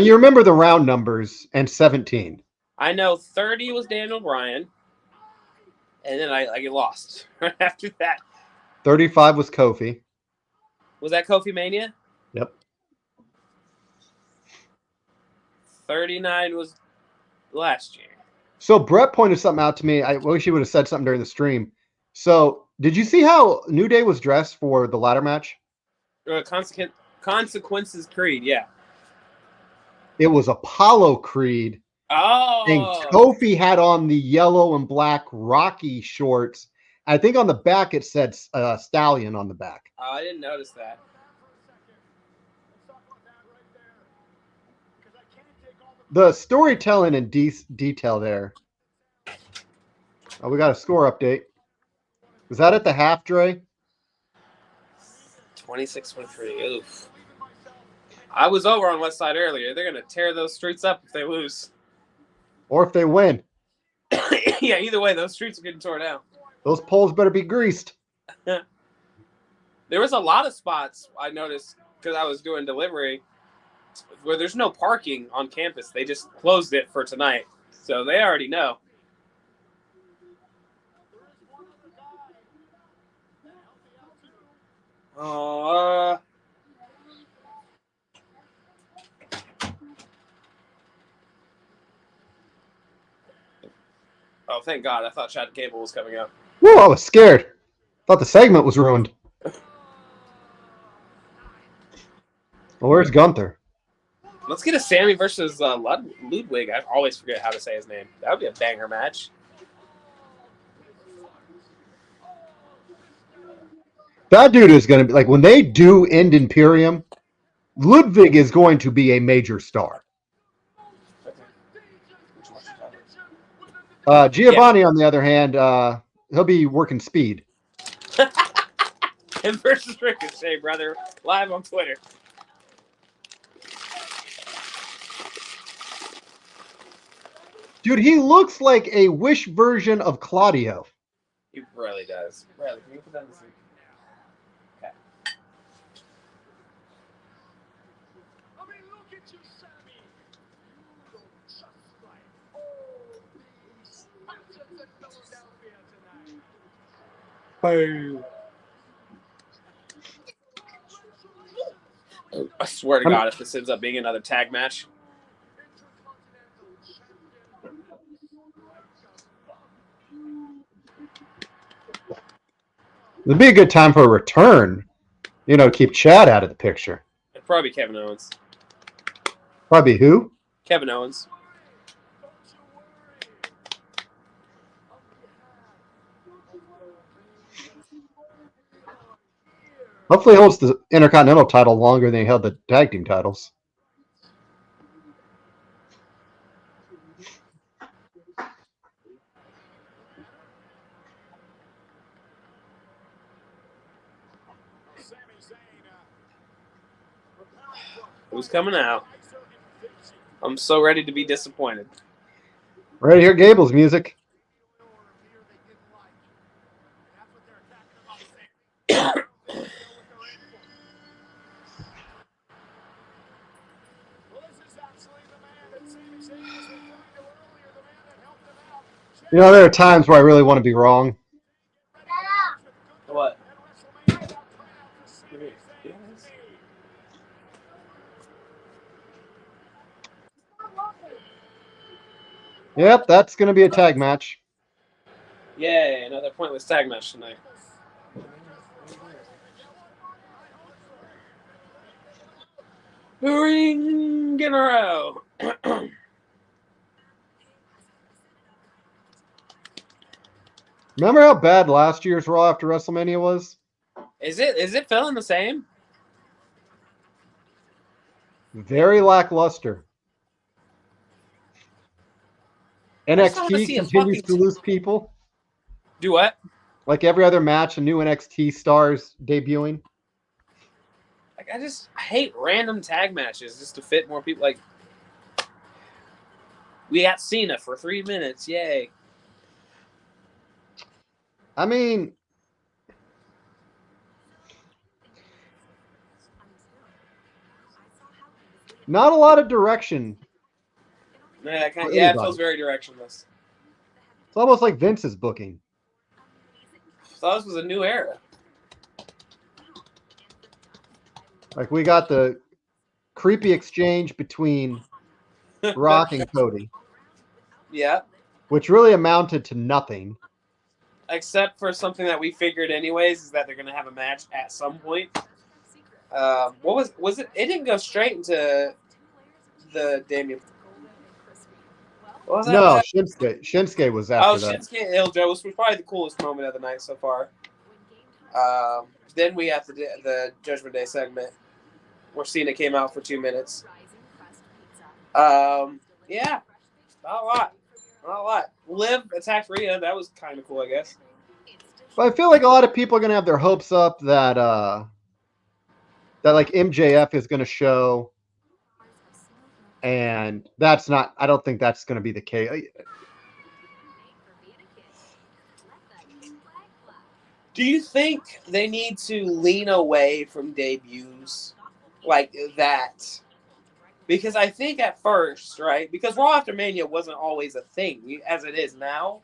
You remember the round numbers and 17. I know 30 was Daniel Bryan, and then I get lost right after that. 35 was Kofi. Was that Kofi Mania? Yep. 39 was last year. So Brett pointed something out to me. I wish he would have said something during the stream. So did you see how New Day was dressed for the ladder match? Consequences Creed, yeah. It was Apollo Creed. Oh. And Kofi had on the yellow and black Rocky shorts. I think on the back it said Stallion on the back. Oh, I didn't notice that. The storytelling and detail there. Oh, we got a score update. Was that at the half, Dre? 26-23. Oof. I was over on West Side earlier. They're going to tear those streets up if they lose. Or if they win. Yeah, either way, those streets are getting torn down. Those poles better be greased. There was a lot of spots I noticed because I was doing delivery where there's no parking on campus. They just closed it for tonight. So they already know. Oh, thank God. I thought Chad Gable was coming up. Whoa, I was scared. Thought the segment was ruined. Well, where's Gunther? Let's get a Sammy versus Ludwig. I always forget how to say his name. That would be a banger match. That dude is going to be like, when they do end Imperium, Ludwig is going to be a major star. Giovanni, on the other hand, he'll be working speed. Him versus Ricochet, brother. Live on Twitter. Dude, he looks like a Wish version of Claudio. He really does. Riley, can you put that in the seat? Okay. I mean, look at you, Sammy. You look just like all these patches in Philadelphia tonight. I swear to God, if this ends up being another tag match. It'd be a good time for a return, to keep Chad out of the picture. It'd probably be Kevin Owens. Probably who? Kevin Owens. Hopefully he holds the Intercontinental title longer than he held the tag team titles. Who's coming out? I'm so ready to be disappointed. Ready to hear Gable's music. There are times where I really want to be wrong. What? Yep, that's going to be a tag match. Yay, another pointless tag match tonight. Ring in a row. Remember how bad last year's Raw after WrestleMania was? Is it feeling the same? Very lackluster. NXT continues to lose people. Do what? Like every other match, a new NXT stars debuting. Like I hate random tag matches just to fit more people. Like we got Cena for 3 minutes, yay! I mean, not a lot of direction. Yeah, it feels very directionless. It's almost like Vince's booking. I thought this was a new era. Like we got the creepy exchange between Rock and Cody. Yeah. Which really amounted to nothing. Except for something that we figured anyways, is that they're going to have a match at some point. What was it? It didn't go straight into the Damien. No, Shinsuke was after that. Shinsuke Ilja, which was probably the coolest moment of the night so far. Then we have the Judgment Day segment where Cena came out for 2 minutes. Yeah, not a lot. Not a lot. Liv attacked Rhea. That was kind of cool, I guess. But I feel like a lot of people are gonna have their hopes up that that like MJF is gonna show, and that's not. I don't think that's gonna be the case. Do you think they need to lean away from debuts like that? Because I think at first, right? Because Raw After Mania wasn't always a thing as it is now.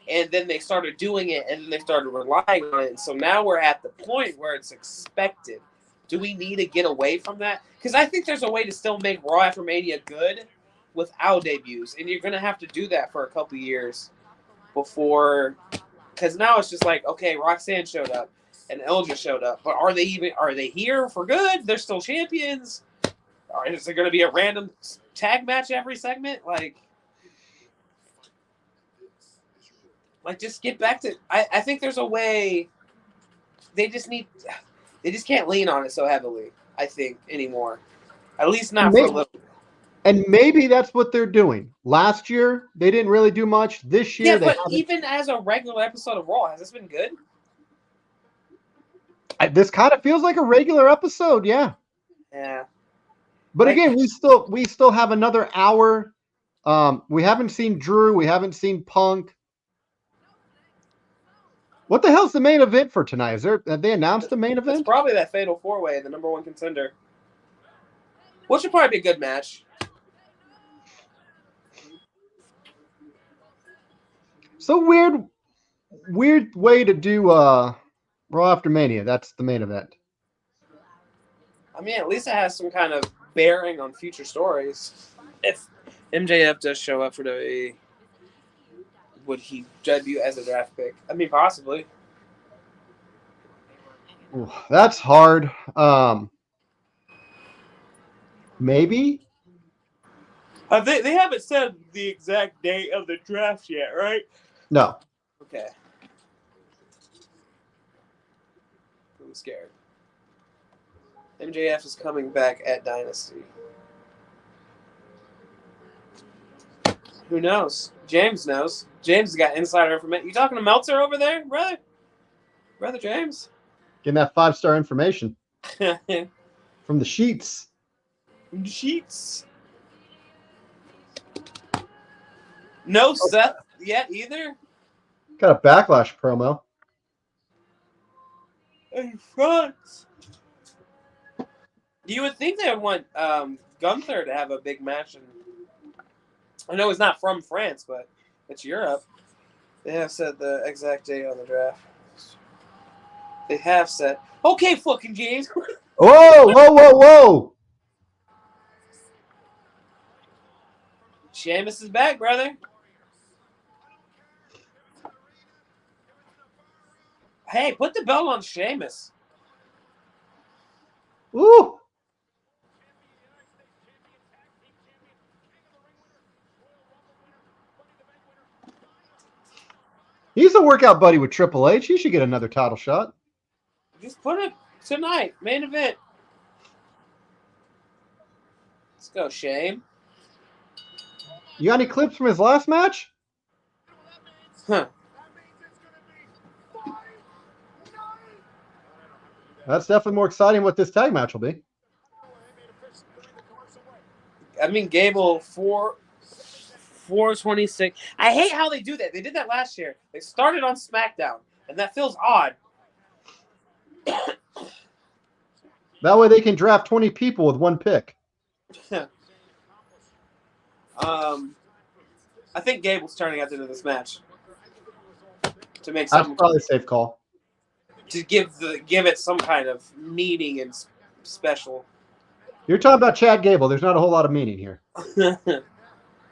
And then they started doing it, and then they started relying on it. And so now we're at the point where it's expected. Do we need to get away from that? Because I think there's a way to still make Raw After Mania good without debuts. And you're going to have to do that for a couple years before. Because now it's just like, okay, Roxanne showed up and Elja showed up. But are they here for good? They're still champions. Or is there going to be a random tag match every segment? Like just get back to. I think there's a way. They just can't lean on it so heavily. I think anymore. At least not for a little. And maybe that's what they're doing. Last year they didn't really do much. This year, yeah, but even as a regular episode of Raw, has this been good? This kind of feels like a regular episode. Yeah. Yeah. But again, we still have another hour. We haven't seen Drew. We haven't seen Punk. What the hell's the main event for tonight? Have they announced the main event? It's probably that Fatal 4-Way, the number one contender. Which should probably be a good match. So weird way to do Raw After Mania. That's the main event. I mean, at least it has some kind of bearing on future stories. If MJF does show up for WWE, would he debut as a draft pick? I mean, possibly. Ooh, that's hard. Maybe. They haven't said the exact date of the draft yet, right? No. Okay. I'm scared. MJF is coming back at Dynasty. Who knows? James knows. James has got insider information. You talking to Meltzer over there, brother? Brother James? Getting that 5-star information From from the sheets. the sheets. No Seth yet either. Got a Backlash promo. In France. You would think they would want Gunther to have a big match. I know he's not from France, but it's Europe. They have said the exact date on the draft. They have said. Okay, fucking James. Whoa. Sheamus is back, brother. Hey, put the belt on Sheamus. Ooh. He's a workout buddy with Triple H. He should get another title shot. Just put it tonight. Main event. Let's go, Shane. You got any clips from his last match? Huh. That's definitely more exciting what this tag match will be. I mean, Gable 426. I hate how they do that. They did that last year. They started on SmackDown, and that feels odd. That way they can draft 20 people with one pick. I think Gable's turning at the end of this match to make something. That's probably a safe call. To give it some kind of meaning and special. You're talking about Chad Gable. There's not a whole lot of meaning here.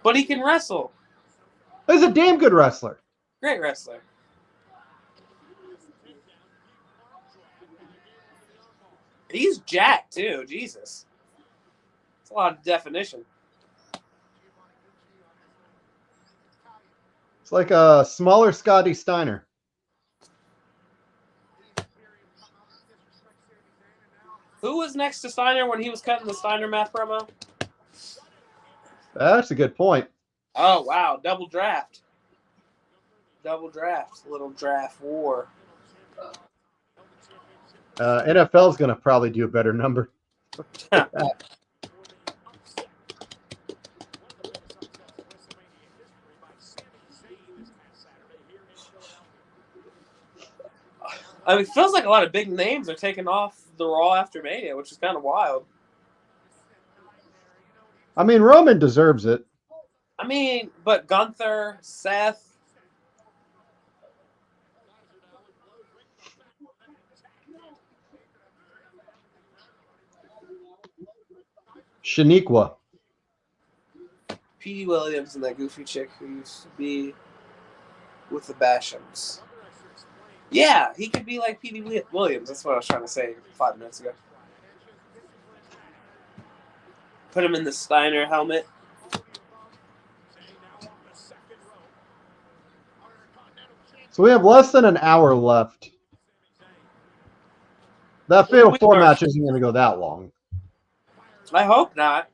But he can wrestle. He's a damn good wrestler. Great wrestler. He's jacked too. Jesus. It's a lot of definition. It's like a smaller Scotty Steiner. Who was next to Steiner when he was cutting the Steiner math promo? That's a good point. Oh, wow. Double draft. Little draft war. NFL is going to probably do a better number. I mean, it feels like a lot of big names are taking off the Raw after Mania, which is kind of wild. I mean, Roman deserves it. I mean, but Gunther, Seth. Shaniqua. Petey Williams and that goofy chick who used to be with the Bashams. Yeah, he could be like Petey Williams. That's what I was trying to say 5 minutes ago. Put him in the Steiner helmet. So we have less than an hour left. That Fatal 4 match isn't going to go that long. I hope not.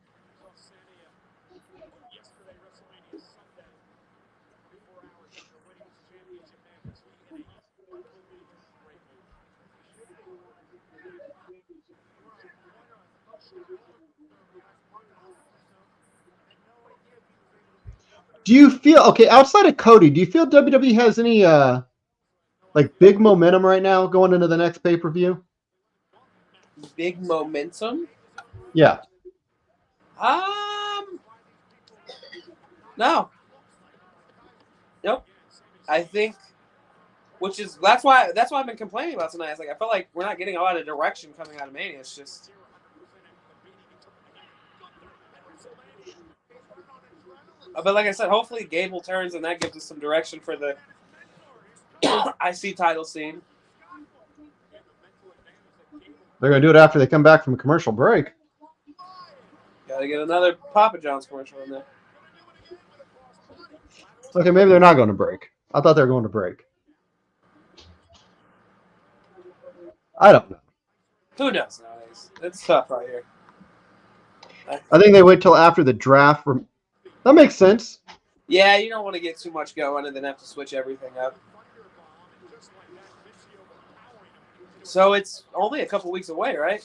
Do you feel okay outside of Cody? Do you feel WWE has any like big momentum right now going into the next pay-per-view? Big momentum? Yeah. No. Nope. I think, that's why I've been complaining about tonight. It's like I feel like we're not getting a lot of direction coming out of Mania. It's just. But like I said, hopefully Gable turns and that gives us some direction for the IC title scene. They're going to do it after they come back from a commercial break. Got to get another Papa John's commercial in there. Okay, maybe they're not going to break. I thought they were going to break. I don't know. Who knows nowadays? It's tough right here. I think they wait till after the draft. That makes sense. Yeah, you don't want to get too much going and then have to switch everything up. So it's only a couple weeks away, right?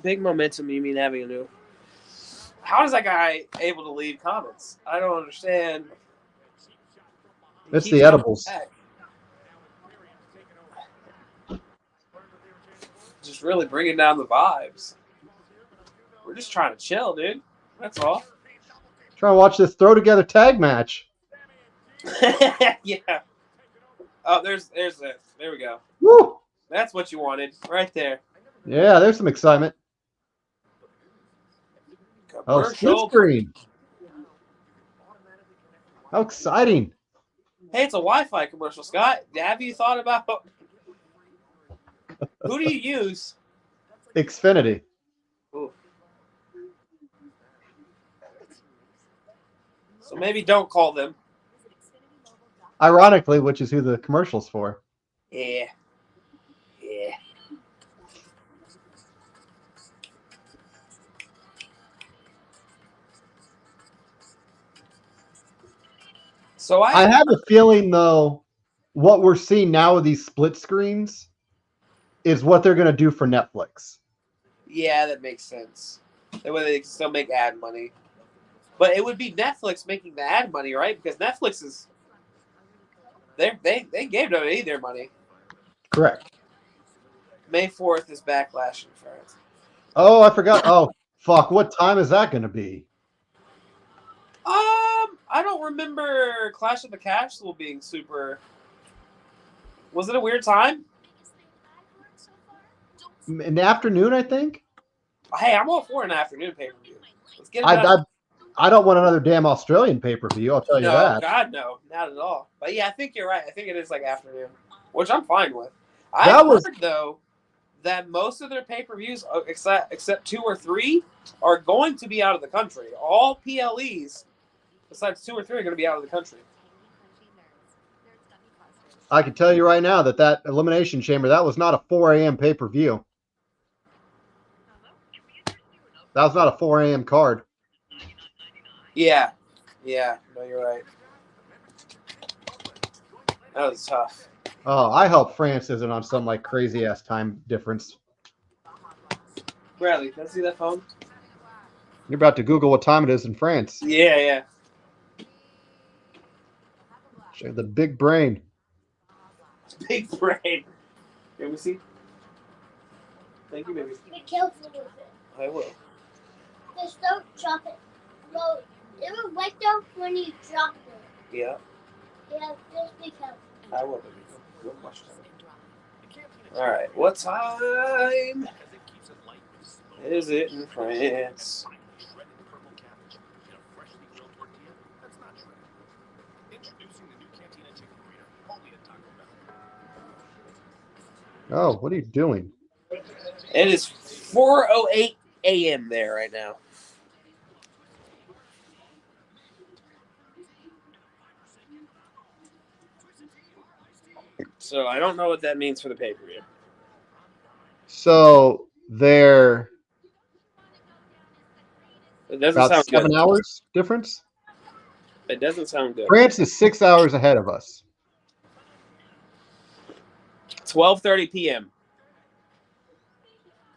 Big momentum, you mean having a new. How is that guy able to leave comments? I don't understand. It's the edibles. Just really bringing down the vibes. We're just trying to chill, dude. That's all. Trying to watch this throw together tag match. Yeah. Oh, there's it. There we go. Woo! That's what you wanted, right there. Yeah, there's some excitement. Oh, split screen. How exciting. Hey, it's a Wi-Fi commercial, Scott. Have you thought about who do you use? Xfinity. Ooh. So maybe don't call them. Ironically, which is who the commercial's for. Yeah. Yeah. So I have a feeling, though, what we're seeing now with these split screens is what they're going to do for Netflix. Yeah, that makes sense. That way they can still make ad money. But it would be Netflix making the ad money, right? Because Netflix is they gave WWE their money. Correct. May 4th is Backlash in France. Oh, I forgot. Oh, fuck. What time is that going to be? I don't remember Clash of the Castle being super. Was it a weird time? In the afternoon, I think. Hey, I'm all for an afternoon pay-per-view. Let's get it done. I don't want another damn Australian pay-per-view, I'll tell you that. No, God, no. Not at all. But yeah, I think you're right. I think it is like afternoon, which I'm fine with. I've heard, though, that most of their pay-per-views, except 2 or 3, are going to be out of the country. All PLEs, besides 2 or 3, are going to be out of the country. I can tell you right now that Elimination Chamber, that was not a 4 a.m. pay-per-view. That was not a 4 a.m. card. Yeah. Yeah. No, you're right. That was tough. Oh, I hope France isn't on some like crazy ass time difference. Bradley, can I see that phone? You're about to Google what time it is in France. Yeah, yeah. Show the big brain. Big brain. Let me see. Thank you, baby. Be careful with it. I will. Just don't drop it. Well, it will wake up when you drop it. Yeah, Yeah, just be careful. I will, baby. Real much time. All right. What time is it in France? Oh, what are you doing? It is 4:08 a.m. there right now. So I don't know what that means for the pay-per-view. So they're It doesn't about sound 7 good. hours difference. It doesn't sound good. France is 6 hours ahead of us. 12:30 p.m.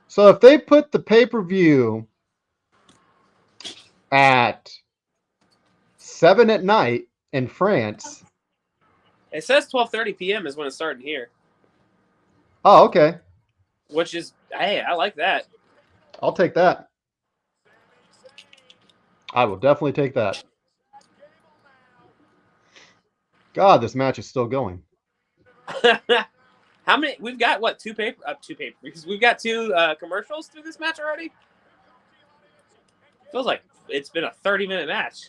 So if they put the pay-per-view at 7 at night in France. It says 12:30 p.m. is when it's starting here, Oh, okay. which is, hey, I like that. I'll take that. I will definitely take that. God, this match is still going. How many? We've got what? Two pay-per-views. We've got two commercials through this match already. Feels like it's been a 30-minute match.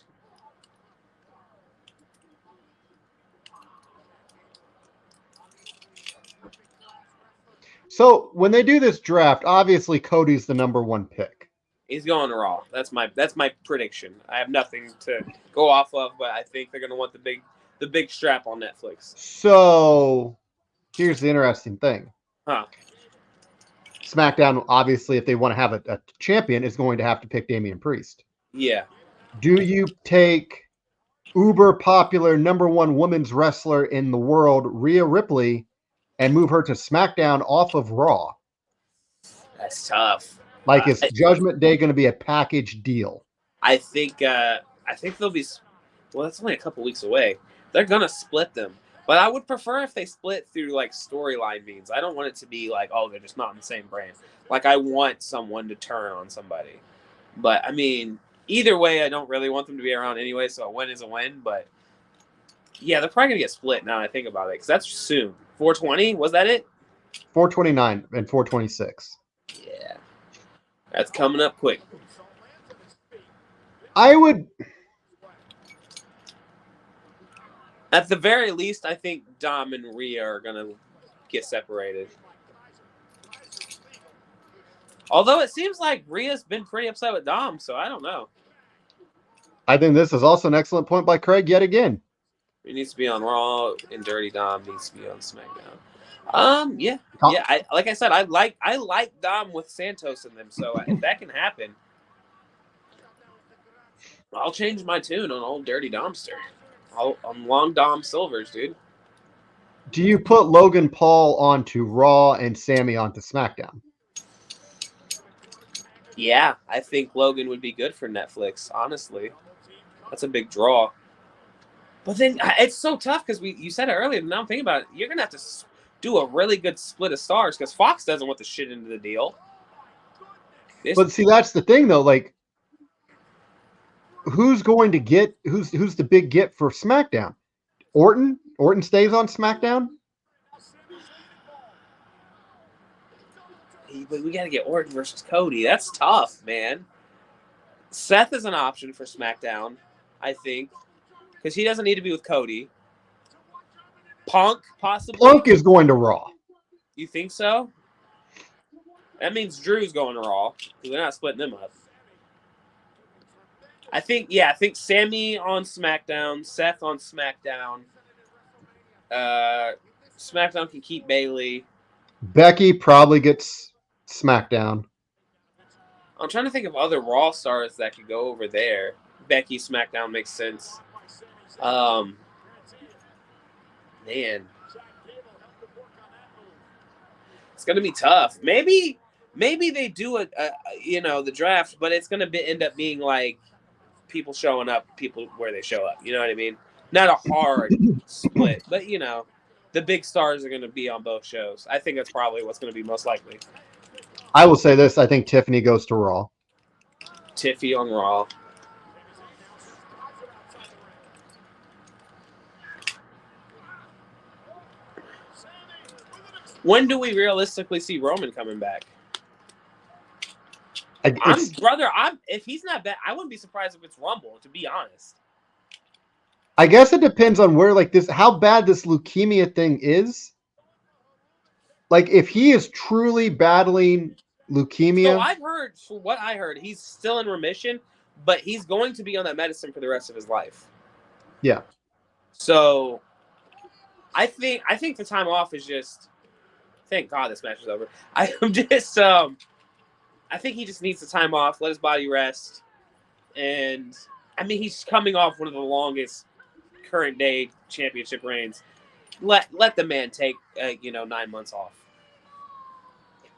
So when they do this draft, obviously Cody's the number one pick. He's going to Raw. That's my prediction. I have nothing to go off of, but I think they're going to want the big strap on Netflix. So here's the interesting thing. Huh. SmackDown, obviously, if they want to have a champion, is going to have to pick Damian Priest. Yeah. Do you take uber popular number one women's wrestler in the world, Rhea Ripley, and move her to SmackDown off of Raw? That's tough. Like, is Judgment Day going to be a package deal? I think they'll be. Well, that's only a couple weeks away. They're gonna split them, but I would prefer if they split through like storyline means. I don't want it to be like, oh, they're just not in the same brand. Like, I want someone to turn on somebody. But I mean, either way, I don't really want them to be around anyway. So a win is a win. But yeah, they're probably gonna get split now that I think about it, because that's soon. 420, was that it? 429 and 426. Yeah, that's coming up quick. I would. At the very least, I think Dom and Rhea are going to get separated. Although it seems like Rhea's been pretty upset with Dom, so I don't know. I think this is also an excellent point by Craig yet again. He needs to be on Raw, and Dirty Dom needs to be on SmackDown. Yeah. Like I said, I like Dom with Santos in them, so if that can happen, I'll change my tune on old Dirty Domster. On long Dom Silvers, dude. Do you put Logan Paul onto Raw and Sammy onto SmackDown? Yeah, I think Logan would be good for Netflix, honestly. That's a big draw. But then it's so tough because you said it earlier, and now I'm thinking about it. You're going to have to do a really good split of stars because Fox doesn't want the shit into the deal. But see, that's the thing, though. Like, who's going to get who's the big get for SmackDown? Orton? Orton stays on SmackDown? But we got to get Orton versus Cody. That's tough, man. Seth is an option for SmackDown, I think, because he doesn't need to be with Cody. Punk, possibly. Punk is going to Raw. You think so? That means Drew's going to Raw because they're not splitting them up. I think Sammy on SmackDown, Seth on SmackDown. SmackDown can keep Bayley. Becky probably gets SmackDown. I'm trying to think of other Raw stars that could go over there. Becky SmackDown makes sense. Man, it's gonna be tough. Maybe they do the draft, but it's gonna end up being like people showing up, people where they show up. You know what I mean? Not a hard split, but the big stars are gonna be on both shows. I think that's probably what's gonna be most likely. I will say this: I think Tiffany goes to Raw. Tiffy on Raw. When do we realistically see Roman coming back? If he's not back, I wouldn't be surprised if it's Rumble, to be honest. I guess it depends on where, how bad this leukemia thing is. Like, if he is truly battling leukemia. So I've heard, from what I heard, he's still in remission, but he's going to be on that medicine for the rest of his life. Yeah. So I think the time off is just. Thank God this match is over. I think he just needs the time off, let his body rest, and he's coming off one of the longest current day championship reigns. Let the man take 9 months off.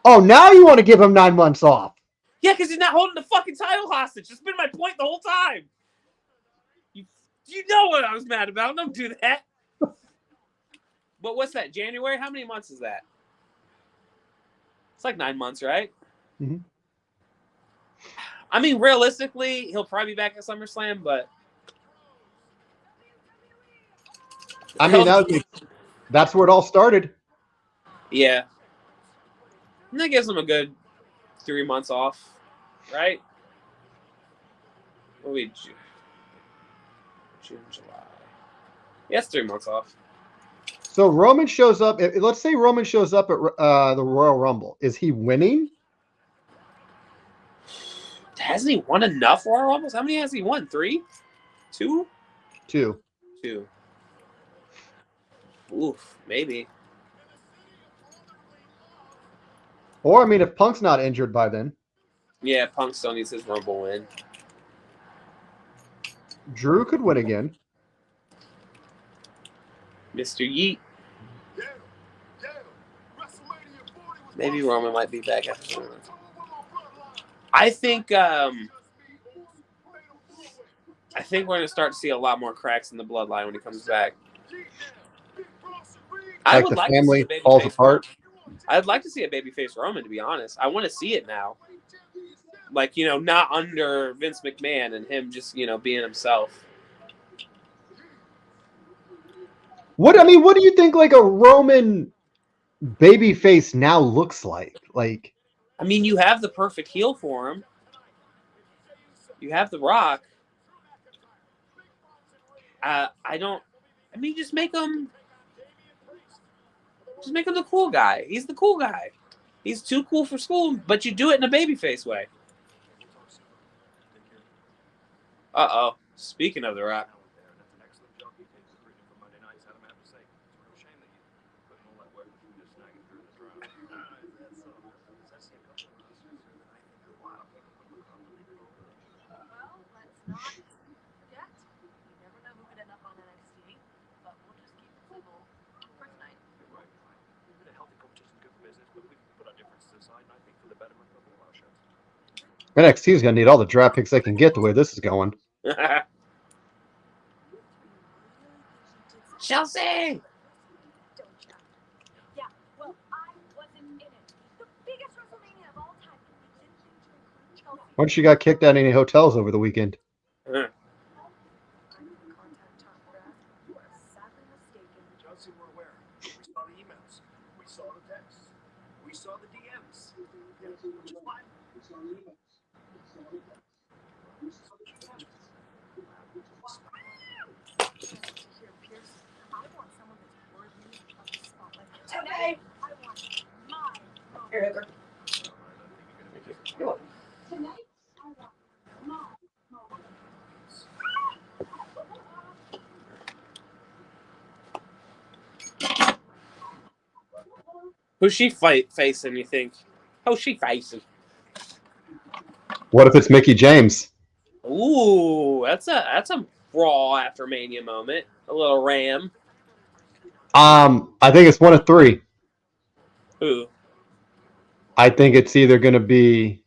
Oh, now you want to give him 9 months off? Yeah, because he's not holding the fucking title hostage. That's been my point the whole time. You know what I was mad about? Don't do that. But what's that? January? How many months is that? It's like 9 months, right? Mm-hmm. Realistically, he'll probably be back at SummerSlam, but that's where it all started. Yeah. And that gives him a good 3 months off, right? What we June, July. Yeah, it's 3 months off. So Roman shows up. Let's say Roman shows up at the Royal Rumble. Is he winning? Hasn't he won enough Royal Rumbles? How many has he won? 3? 2? 2. 2. Oof, maybe. Or, if Punk's not injured by then. Yeah, Punk still needs his Rumble win. Drew could win again. Mr. Yeet. Maybe Roman might be back after that. I think we're going to start to see a lot more cracks in the bloodline when he comes back. I would like to see a babyface falls apart. I'd like to see a babyface Roman, to be honest. I want to see it now. Like, not under Vince McMahon and him just, being himself. What do you think a Roman babyface now looks like? You have the perfect heel for him. You have The Rock. Just make him the cool guy. He's the cool guy. He's too cool for school, but you do it in a babyface way. Uh-oh. Speaking of The Rock. NXT is going to need all the draft picks they can get the way this is going. Chelsea! Yeah, well, I wasn't in it. The biggest WrestleMania of all time. Chelsea. Why she got kicked out of any hotels over the weekend? Chelsea, we're aware. We saw the emails. We saw the texts. We saw the DMs. Which is fine. Today, I want my Here, Heather. Tonight, I want my Who's she facing, you think? Who's she facing? What if it's Mickey James? Ooh. Ooh, that's a Raw after Mania moment. A little Ram. I think it's one of three. Who? I think it's either going to be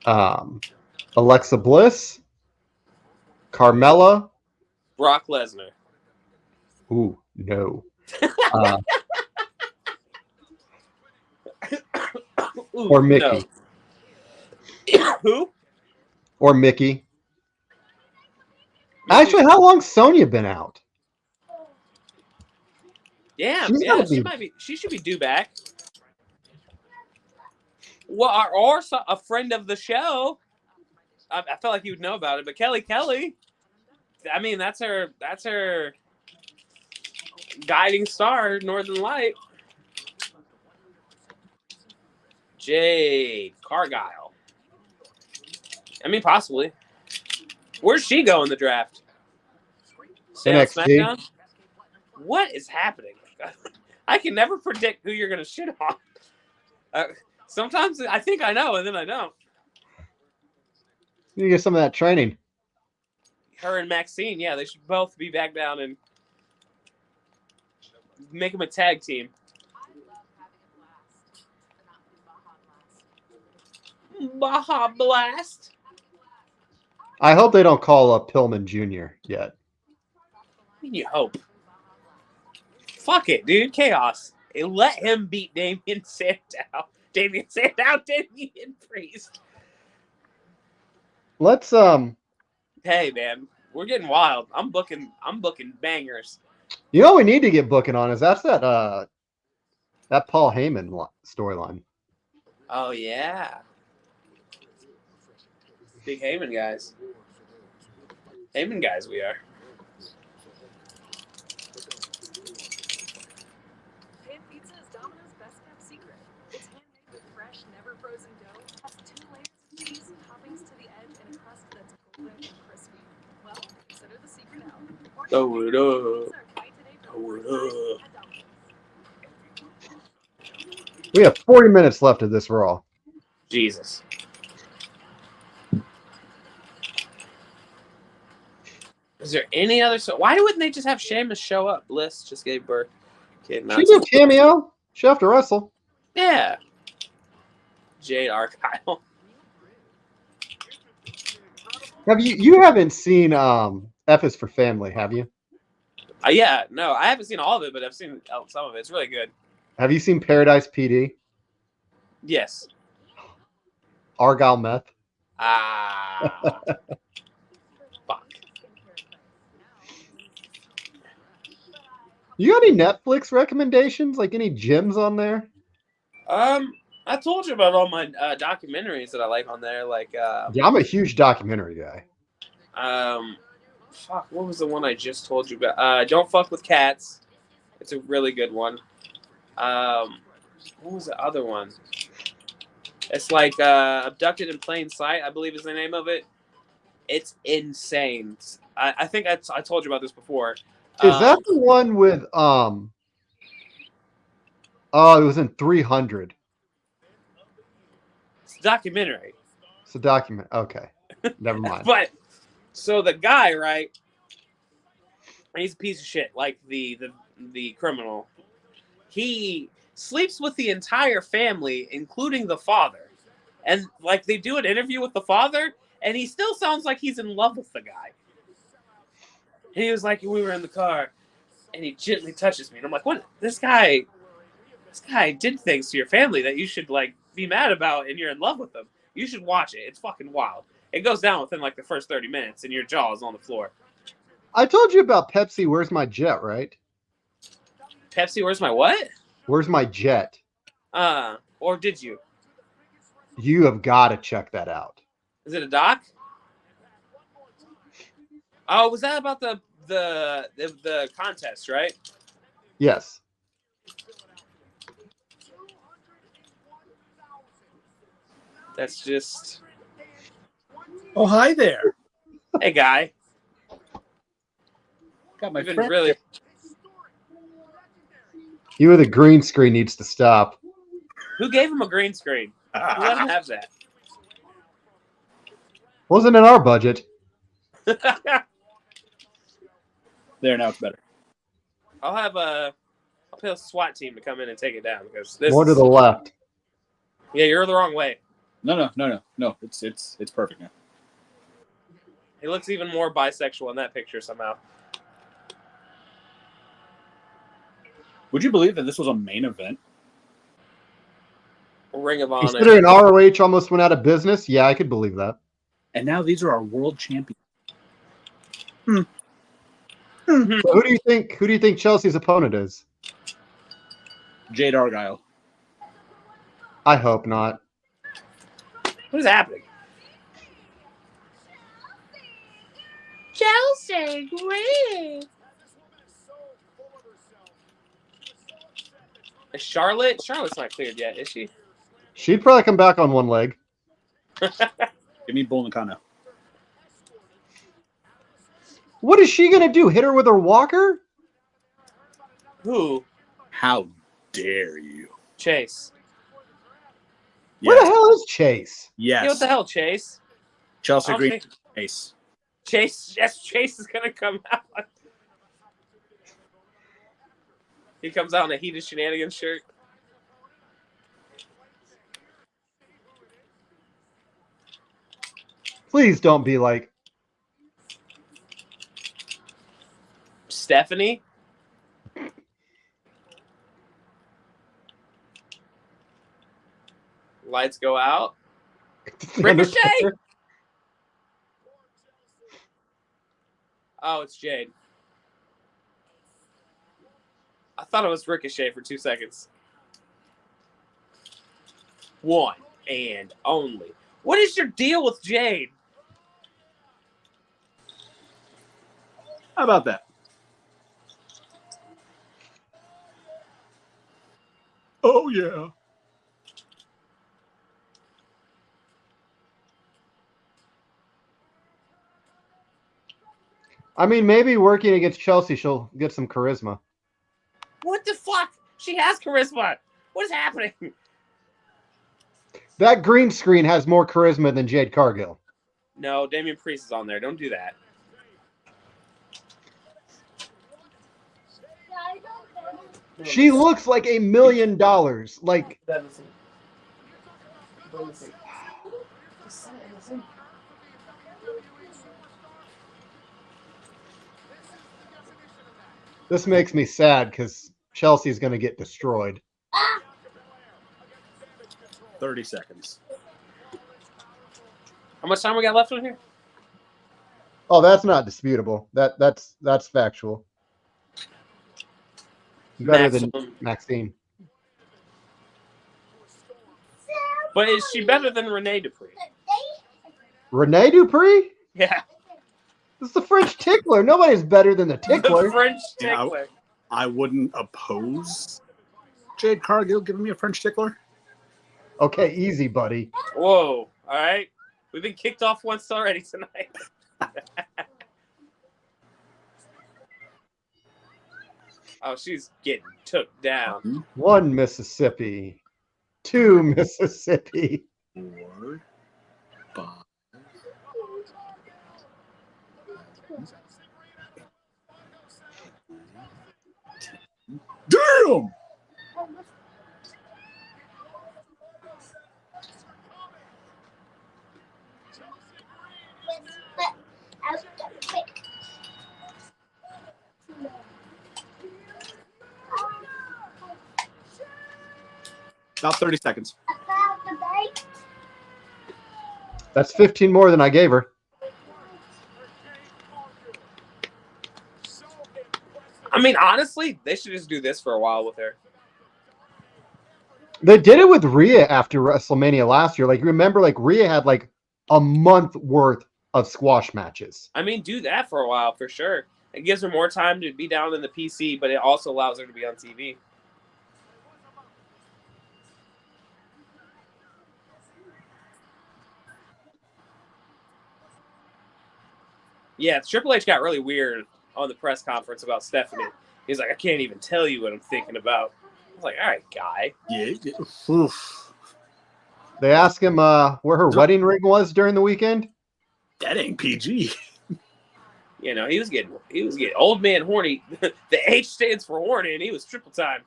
Alexa Bliss, Carmella. Brock Lesnar. Ooh, no. Uh, Ooh, or Mickey. No. Who? Or Mickey. Actually, how long's Sonya been out? Yeah, She's yeah, gotta she be- might be. She should be due back. Well, or a friend of the show. I felt like you would know about it, but Kelly. I mean, that's her guiding star, Northern Light. Jade Cargill. I mean, possibly. Where's she go in the draft? Stay on NXT. SmackDown? What is happening? I can never predict who you're going to shit on. Sometimes I think I know, and then I don't. You get some of that training. Her and Maxine, yeah, they should both be back down and make them a tag team. Baja Blast. I hope they don't call up Pillman Jr. yet. You hope. Fuck it, dude. Chaos. And let him beat Damian Sandow. Damian Priest. Let's Hey man, we're getting wild. I'm booking bangers. You know what we need to get booking on is that Paul Heyman storyline. Oh yeah. Big Heyman guys. Heyman guys we are. Pan pizza is Domino's best kept secret. It's handmade with fresh, never frozen dough, has 2 layers of cheese, toppings to the edge, and a crust that's golden and crispy. Well, consider the secret out. Throw it up. Try today for the first time at Domino's. We have 40 minutes left of this Raw. Jesus. Is there any other? Why wouldn't they just have Sheamus show up? Bliss just gave birth. Kid She did cameo. She'll have to wrestle. Yeah. Jade Argyle. Have you haven't seen F is for Family, have you? Yeah, no, I haven't seen all of it, but I've seen some of it. It's really good. Have you seen Paradise PD? Yes. Argyle Meth? Ah. Fuck. You got any Netflix recommendations? Like any gems on there? I told you about all my documentaries that I like on there. Like, Yeah, I'm a huge documentary guy. fuck, what was the one I just told you about? Don't Fuck with Cats. It's a really good one. What was the other one? It's like Abducted in Plain Sight, I believe is the name of it. It's insane. I think I told you about this before. Is that the one with oh, it was in 300. It's a documentary. It's a document. Okay. Never mind. But so the guy, right? He's a piece of shit, like the criminal. He sleeps with the entire family, including the father. And like they do an interview with the father, and he still sounds like he's in love with the guy. And he was like, we were in the car, and he gently touches me. And I'm like, what? This guy did things to your family that you should like be mad about, and you're in love with him. You should watch it. It's fucking wild. It goes down within like the first 30 minutes, and your jaw is on the floor. I told you about Pepsi, Where's My Jet, right? Pepsi, where's my what? Where's My Jet? Or did you? You have got to check that out. Is it a doc? Oh, was that about the contest, right? Yes. That's just. Oh, hi there. Hey, guy. Got my You've been friend. really. You with a green screen needs to stop. Who gave him a green screen? Who let him have that? Wasn't in our budget. There, now it's better. I'll pay a SWAT team to come in and take it down because this More to is, the left. yeah, you're the wrong way. No. It's perfect now. He looks even more bisexual in that picture somehow. Would you believe that this was a main event? Ring of Honor. Considering ROH almost went out of business, yeah, I could believe that. And now these are our world champions. So who do you think Chelsea's opponent is? Jade Argyle. I hope not. What is happening? Chelsea, great. Is Charlotte? Charlotte's not cleared yet, is she? She'd probably come back on one leg. Give me Bull Nakano. What is she gonna do? Hit her with her walker? Who? How dare you? Chase. Where the hell is Chase? Yes. Yeah, what the hell, Chase? Chelsea Okay. Green. Ace. Chase, yes, Chase is gonna come out. He comes out in a heated shenanigans shirt. Please don't be like Stephanie. Lights go out. Ricochet. Oh, it's Jade. I thought it was Ricochet for 2 seconds. One and only. What is your deal with Jade? How about that? Oh, yeah. I mean, maybe working against Chelsea, she'll get some charisma. What the fuck? She has charisma. What is happening? That green screen has more charisma than Jade Cargill. No, Damian Priest is on there. Don't do that. She looks like $1 million. Like, this makes me sad because Chelsea's going to get destroyed. 30 seconds. How much time we got left on here? Oh, that's not disputable. That's factual. Better than Maxine. But is she better than Renee Dupree? Renee Dupree? Yeah. This is the French tickler. Nobody's better than the The tickler. French Yeah, tickler. I wouldn't oppose Jade Cargill giving me a French tickler. Okay, easy, buddy. Whoa. All right. We've been kicked off once already tonight. Oh, she's getting took down. 1 Mississippi. 2 Mississippi. 4, 5. Damn! About 30 seconds. That's 15 more than I gave her. I mean, honestly, they should just do this for a while with her. They did it with Rhea after WrestleMania last year. Like, remember, like Rhea had like a month worth of squash matches. I mean, do that for a while for sure. It gives her more time to be down in the PC, but it also allows her to be on TV. Yeah, Triple H got really weird on the press conference about Stephanie. He's like, I can't even tell you what I'm thinking about. I was like, all right, guy. Yeah. Oof. They asked him where her wedding ring was during the weekend. That ain't PG. You know, he was getting old man horny. The H stands for horny, and he was triple time.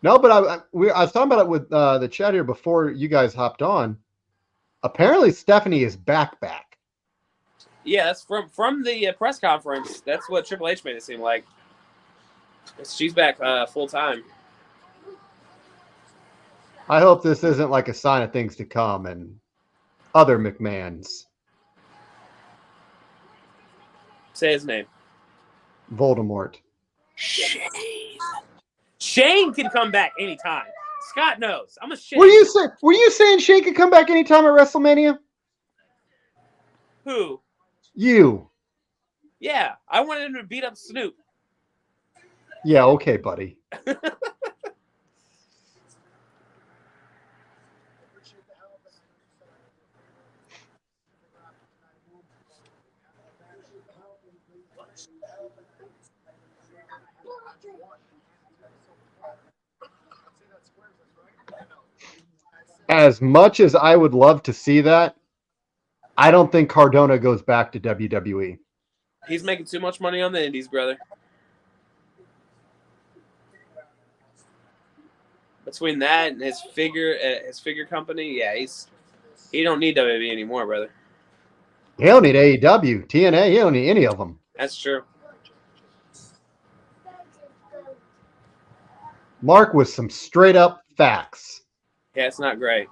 No, but I was talking about it with the chat here before you guys hopped on. Apparently, Stephanie is back. Yeah, that's from the press conference. That's what Triple H made it seem like. She's back full time. I hope this isn't like a sign of things to come and other McMahons. Say his name. Voldemort. Shane can come back anytime. Scott knows. I'm a Shane. Were you saying Shane could come back anytime at WrestleMania? Who? You. Yeah, I wanted him to beat up Snoop. Yeah, okay, buddy. As much as I would love to see that, I don't think Cardona goes back to WWE. He's making too much money on the Indies, brother. Between that and his figure company, yeah, he don't need WWE anymore, brother. He don't need AEW, TNA. He don't need any of them. That's true. Mark with some straight up facts. Yeah, it's not great.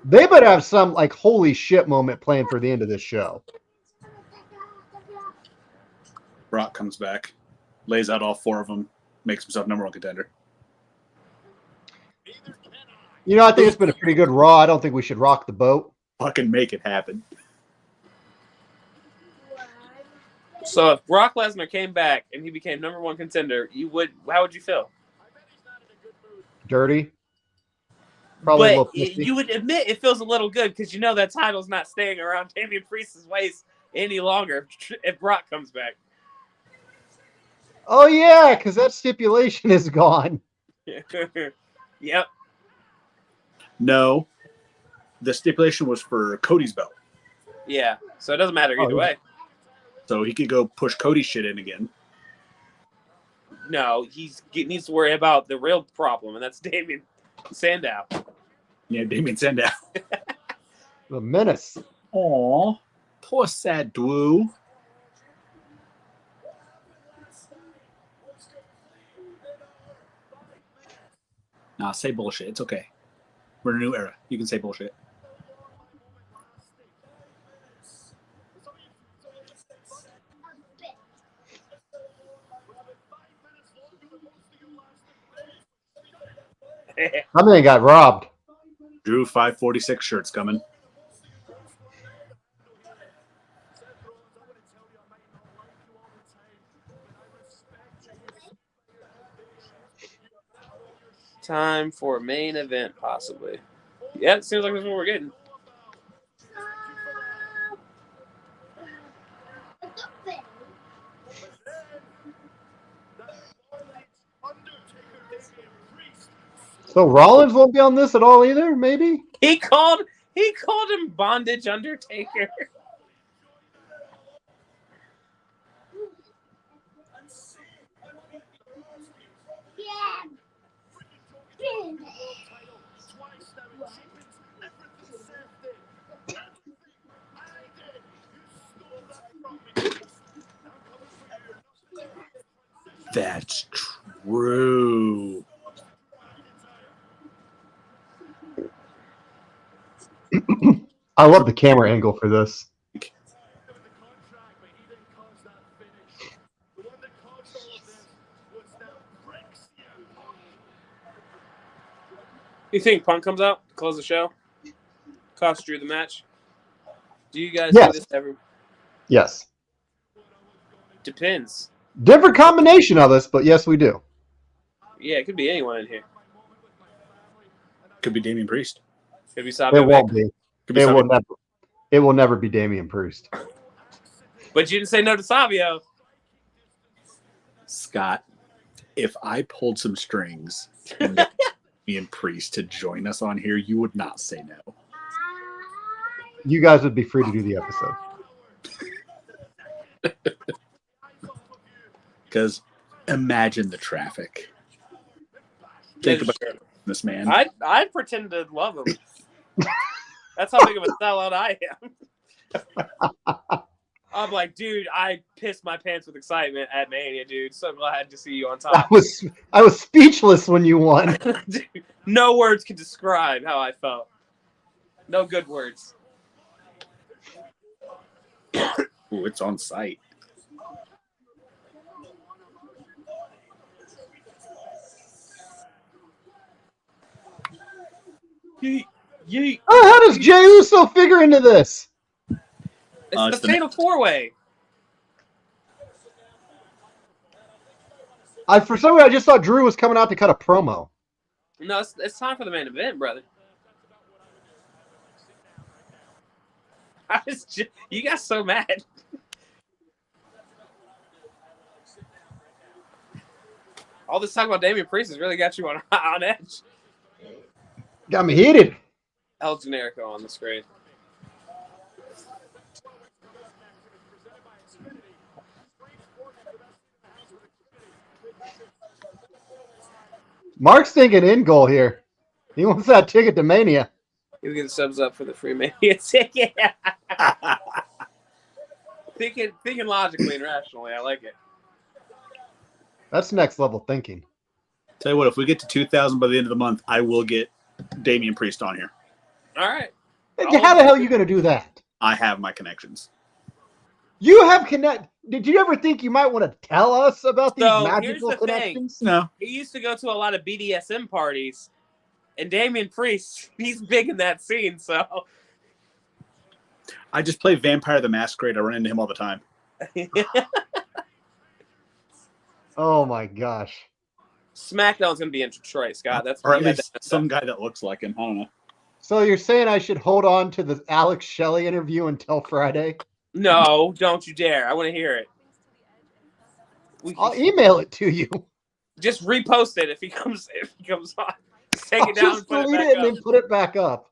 They better have some like holy shit moment planned for the end of this show. Brock comes back, lays out all 4 of them, makes himself #1 contender. You know, I think it's been a pretty good Raw. I don't think we should rock the boat. Fucking make it happen. So if Brock Lesnar came back and he became #1 contender, how would you feel? Dirty. Probably a little But pissy. you would admit it feels a little good because you know that title's not staying around Damian Priest's waist any longer if Brock comes back. Oh yeah, because that stipulation is gone. Yep. No, the stipulation was for Cody's belt. Yeah. So it doesn't matter either way. So he could go push Cody's shit in again. No, he needs to worry about the real problem, and that's Damian Sandow. Yeah, Damien Sandow. The menace. Aw, poor sad Drew. Nah, say bullshit. It's okay. We're in a new era. You can say bullshit. I mean, got robbed. Drew 546 shirts coming. Time for main event, possibly. Yeah, it seems like that's what we're getting. So Rollins won't be on this at all either, maybe? He called him Bondage Undertaker. That's true. I love the camera angle for this. You think Punk comes out to close the show? Cost Drew the match? Do you guys Yes. do this ever? Yes. Depends. Different combination of us, but yes, we do. Yeah, it could be anyone in here. Could be Damian Priest. Could be It Sabio won't Baker. be. Could be It will Sabio. never. It will never be Damian Priest. But you didn't say no to Sabio. Scott, if I pulled some strings and Damian Priest to join us on here, you would not say no. You guys would be free to do the episode. Because imagine the traffic. Think about this, man. I'd pretend to love him. That's how big of a sellout I am. I'm like, dude, I pissed my pants with excitement at Mania, dude. So glad to see you on top. I was speechless when you won. Dude, no words can describe how I felt. No good words. Ooh, it's on site. Yeet, yeet. Oh, how does Jey Uso figure into this? It's the Fatal 4-Way. For some reason, I just thought Drew was coming out to cut a promo. No, it's time for the main event, brother. You got so mad. All this talk about Damian Priest has really got you on edge. Got me heated. El Generico on the screen. Mark's thinking in goal here. He wants that ticket to Mania. He'll get subs up for the free Mania ticket. Thinking logically and rationally. I like it. That's next level thinking. Tell you what, if we get to 2,000 by the end of the month, I will get Damian Priest on here. All right. How the hell are you going to do that? I have my connections. You have Did you ever think you might want to tell us about these magical here's the connections? Thing. No. He used to go to a lot of BDSM parties, and Damian Priest, he's big in that scene, so. I just play Vampire the Masquerade. I run into him all the time. Oh my gosh. SmackDown's going to be in Detroit, Scott. That's or at least some guy that looks like him. I don't know. So you're saying I should hold on to the Alex Shelley interview until Friday? No, don't you dare. I want to hear it. I'll email it to you. Just repost it if he comes on. Take I'll it down just and put it delete back it up. and then put it back up.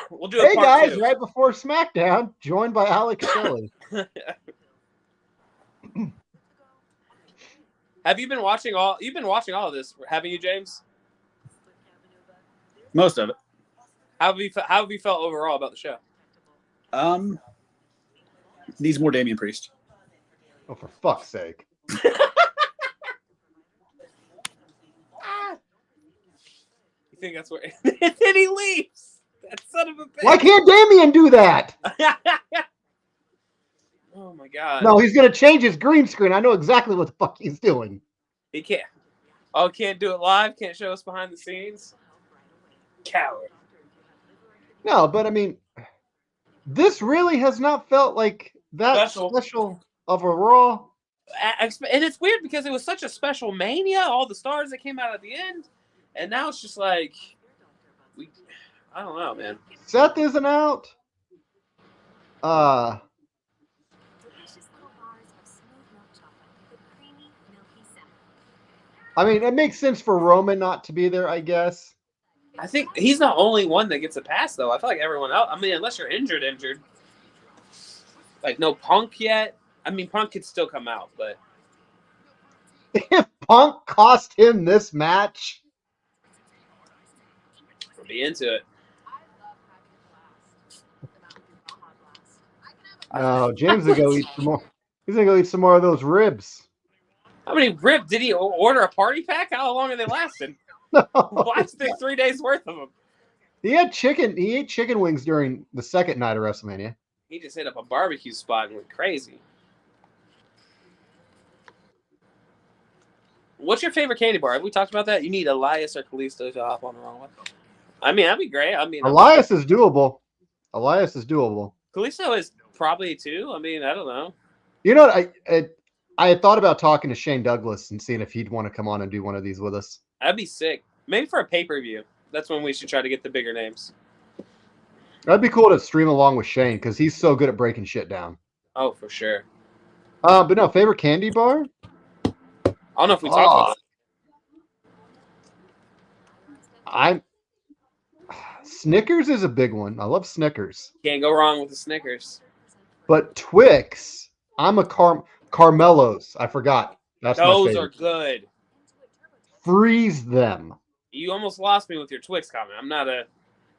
We'll do a Hey part guys, 2. right before SmackDown, joined by Alex Shelley. Have you been watching all? You've been watching all of this, haven't you, James? Most of it. How have you felt overall about the show? Needs more Damian Priest. Oh, for fuck's sake. You think that's where? And then he leaves. That son of a bitch. Why can't Damian do that? Oh my god. No, he's gonna change his green screen. I know exactly what the fuck he's doing. He can't. Oh, can't do it live. Can't show us behind the scenes. Coward. No, but I mean, this really has not felt like that special of a Raw. And it's weird because it was such a special Mania. All the stars that came out at the end, and now it's just like I don't know, man. Seth isn't out. I mean, it makes sense for Roman not to be there, I guess. I think he's the only one that gets a pass, though. I feel like everyone else. I mean, unless you're injured. Like no Punk yet. I mean, Punk could still come out, but if Punk cost him this match, we'll be into it. Oh, James will go eat some more. He's gonna go eat some more of those ribs. How many ribs did he order? A party pack? How long are they lasting? No. Why is there 3 days worth of them? He ate chicken wings during the second night of WrestleMania. He just hit up a barbecue spot and went crazy. What's your favorite candy bar? Have we talked about that? You need Elias or Kalisto to hop on the wrong one. I mean, that'd be great. I mean, Elias is doable. Elias is doable. Kalisto is probably too. I mean, I don't know. You know what? I had thought about talking to Shane Douglas and seeing if he'd want to come on and do one of these with us. That'd be sick. Maybe for a pay-per-view. That's when we should try to get the bigger names. That'd be cool to stream along with Shane because he's so good at breaking shit down. Oh, for sure. But no, favorite candy bar? I don't know if we talked about I'm Snickers is a big one. I love Snickers. Can't go wrong with the Snickers. But Twix, I'm a Carmelos. I forgot. That's my Those are favorite. good. Freeze them. You almost lost me with your Twix comment. I'm not a.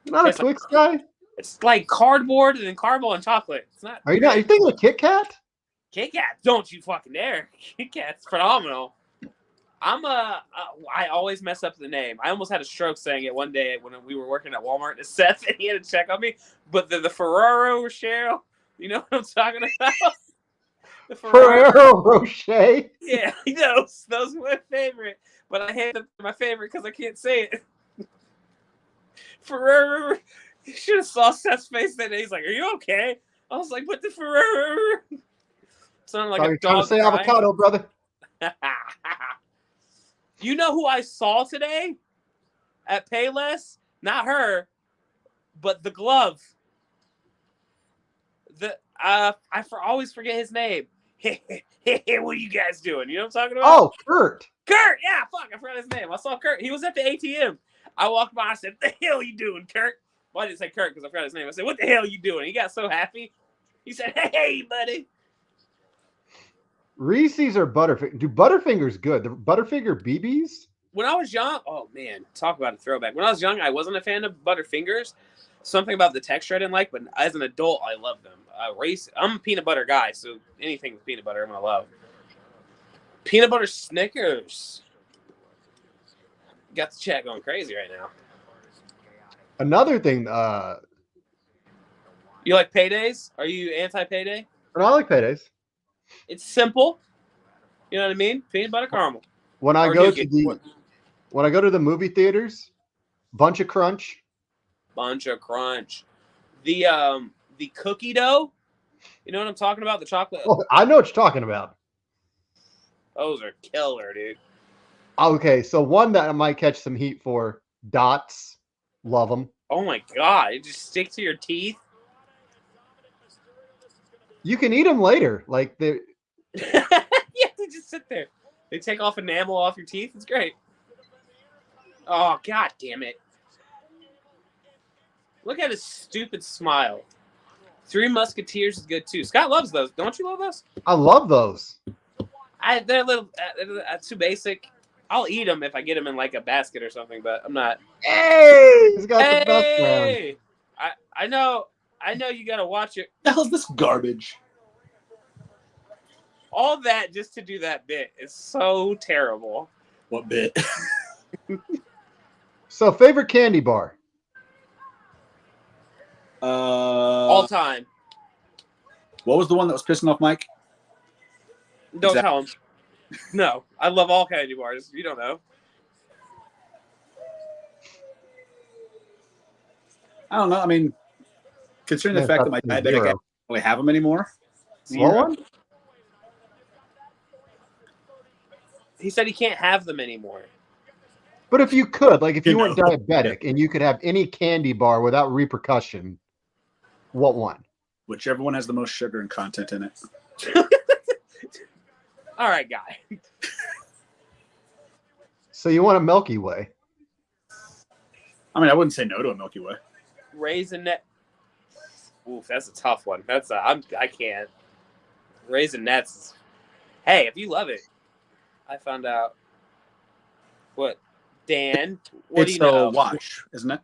You're not a It's like- Twix guy? It's like cardboard and then caramel and chocolate. It's not. Are you not? Are you thinking of Kit Kat? Kit Kat, don't you fucking dare! Kit Kat's phenomenal. I always mess up the name. I almost had a stroke saying it one day when we were working at Walmart. And Seth, and he had to check on me. But the Ferrero Rocher, you know what I'm talking about? The Ferrero Rocher. Yeah, those are my favorite. But I hate them my favorite because I can't say it. Ferrero. You should have saw Seth's face that day. He's like, "Are you okay?" I was like, "But the Ferrero." Sounded like Are a you trying dog to say crying. avocado, brother? You know who I saw today at Payless? Not her, but the glove. Always forget his name. What are you guys doing? You know what I'm talking about? Oh, Kurt. Kurt. Yeah, fuck, I forgot his name. I saw Kurt. He was at the ATM. I walked by. I said, "What the hell are you doing, Kurt?" Well, I didn't say Kurt because I forgot his name. I said, "What the hell are you doing?" He got so happy. He said, "Hey, buddy." Reese's or Butterfinger? Do Butterfinger's good? The Butterfinger BBs? When I was young, oh man, talk about a throwback. When I was young, I wasn't a fan of Butterfingers. Something about the texture I didn't like, but as an adult, I love them. I'm a peanut butter guy, so anything with peanut butter, I'm gonna love. Peanut butter Snickers. Got the chat going crazy right now. Another thing, You like paydays? Are you anti-payday? I like paydays. It's simple. You know what I mean? Peanut butter caramel. When I Or go nougat. when I go to the movie theaters, bunch of crunch. Bunch of crunch. The cookie dough. You know what I'm talking about? The chocolate. Oh, I know what you're talking about. Those are killer, dude. Okay, so one that I might catch some heat for, Dots. Love them. Oh my god! It just stick to your teeth. You can eat them later. Like they Yeah, they just sit there. They take off enamel off your teeth. It's great. Oh god damn it! Look at his stupid smile. Three Musketeers is good too. Scott loves those. Don't you love those? I love those. They're a little too basic. I'll eat them if I get them in like a basket or something, but I'm not. Hey, he's got the best round. Hey, I know you gotta watch it. The hell's this garbage? All that just to do that bit is so terrible. What bit? So favorite candy bar? All time. What was the one that was pissing off Mike? Don't tell him. No, I love all candy bars. You don't know. I don't know. I mean, considering the fact that my diabetic can't really have them anymore. What one? He said he can't have them anymore. But if you could, like if you You weren't know. diabetic and you could have any candy bar without repercussion, what one? Whichever one has the most sugar and content in it. All right, guy. So you want a Milky Way? I mean, I wouldn't say no to a Milky Way. Raisinette. Oof, that's a tough one. I can't. Raisinets. Hey, if you love it. I found out. What? Dan, what It's do you know? watch, isn't it?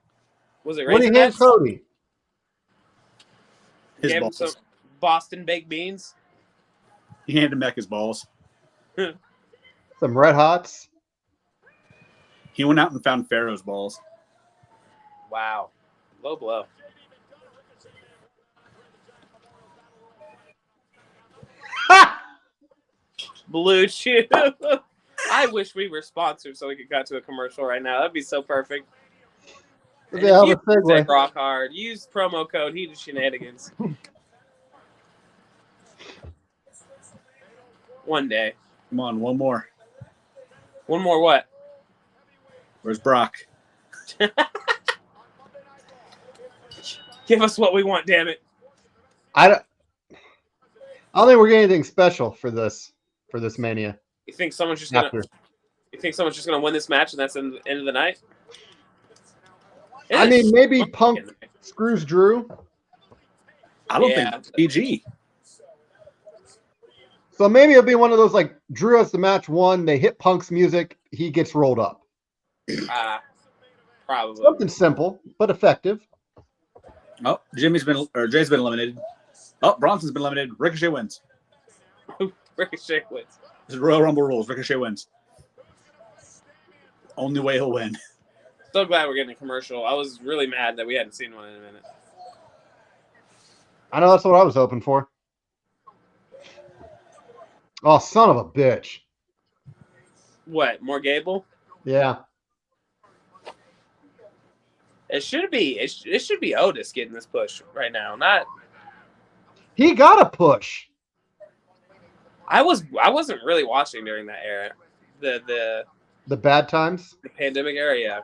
Was it What do you hand Raisinets? Cody? His Gave him balls. some Boston baked beans. He handed him back his balls. Some Red Hots? He went out and found Pharaoh's balls. Wow. Low blow. Blue Chew. I wish we were sponsored so we could cut to a commercial right now. That'd be so perfect. And Yeah, if you the segue. take Rock Hard, use promo code Heat of Shenanigans. One day. Come on, one more. One more what? Where's Brock? Give us what we want, damn it. I don't think we're getting anything special for this Mania. You think someone's just gonna After. win this match and that's the end of the night? I mean, maybe It's Punk screws Drew. I don't Yeah. think it's PG. So maybe it'll be one of those like Drew has the match won. They hit Punk's music. He gets rolled up. Probably. Something simple but effective. Oh, Jay's been eliminated. Oh, Bronson's been eliminated. Ricochet wins. Ricochet wins. This is Royal Rumble rules. Ricochet wins. Only way he'll win. So glad we're getting a commercial. I was really mad that we hadn't seen one in a minute. I know that's what I was hoping for. Oh, son of a bitch. What? More Gable? Yeah. It should be. It should be Otis getting this push right now. Not. He got a push. I wasn't really watching during that era. The bad times. The pandemic era. Yeah.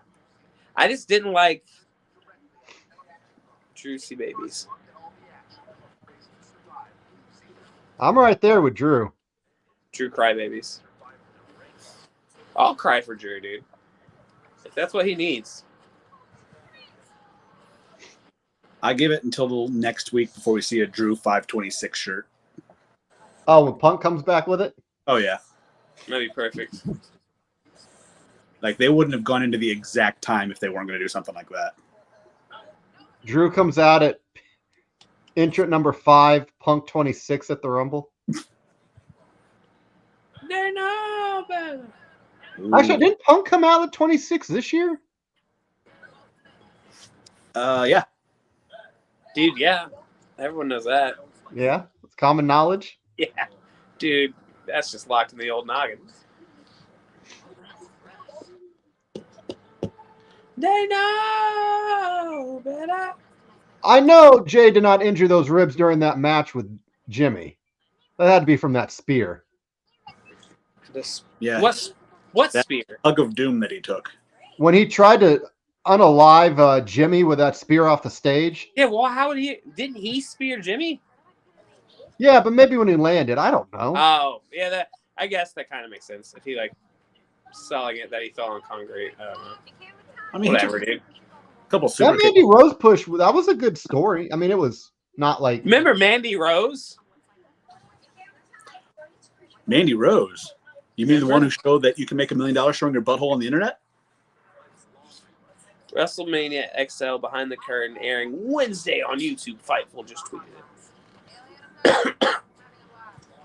I just didn't like Juicy Babies. I'm right there with Drew. Drew Crybabies. I'll cry for Drew, dude. If that's what he needs. I give it until next week before we see a Drew 526 shirt. Oh, when Punk comes back with it? Oh, yeah. That'd be perfect. Like, they wouldn't have gone into the exact time if they weren't going to do something like that. Drew comes out at entrant number 5, Punk 26 at the Rumble. They know better. Actually, didn't Punk come out at 26 this year? Yeah. Dude, yeah. Everyone knows that. Yeah, it's common knowledge. Yeah. Dude, that's just locked in the old noggin. They know better. I know Jay did not injure those ribs during that match with Jimmy. That had to be from that spear. Yeah. What that spear? Hug of doom that he took. When he tried to unalive Jimmy with that spear off the stage. Yeah, well, how would he? Didn't he spear Jimmy? Yeah, but maybe when he landed, I don't know. Oh, yeah. I guess that kind of makes sense. If he selling it that he fell on concrete. I don't know. I mean, Whatever, dude. A couple super That Mandy Rose push, that was a good story. I mean, it was not like. Remember Mandy Rose? Mandy Rose? You mean the one who showed that you can make $1 million showing your butthole on the internet? WrestleMania XL Behind the Curtain airing Wednesday on YouTube. Fightful just tweeted it.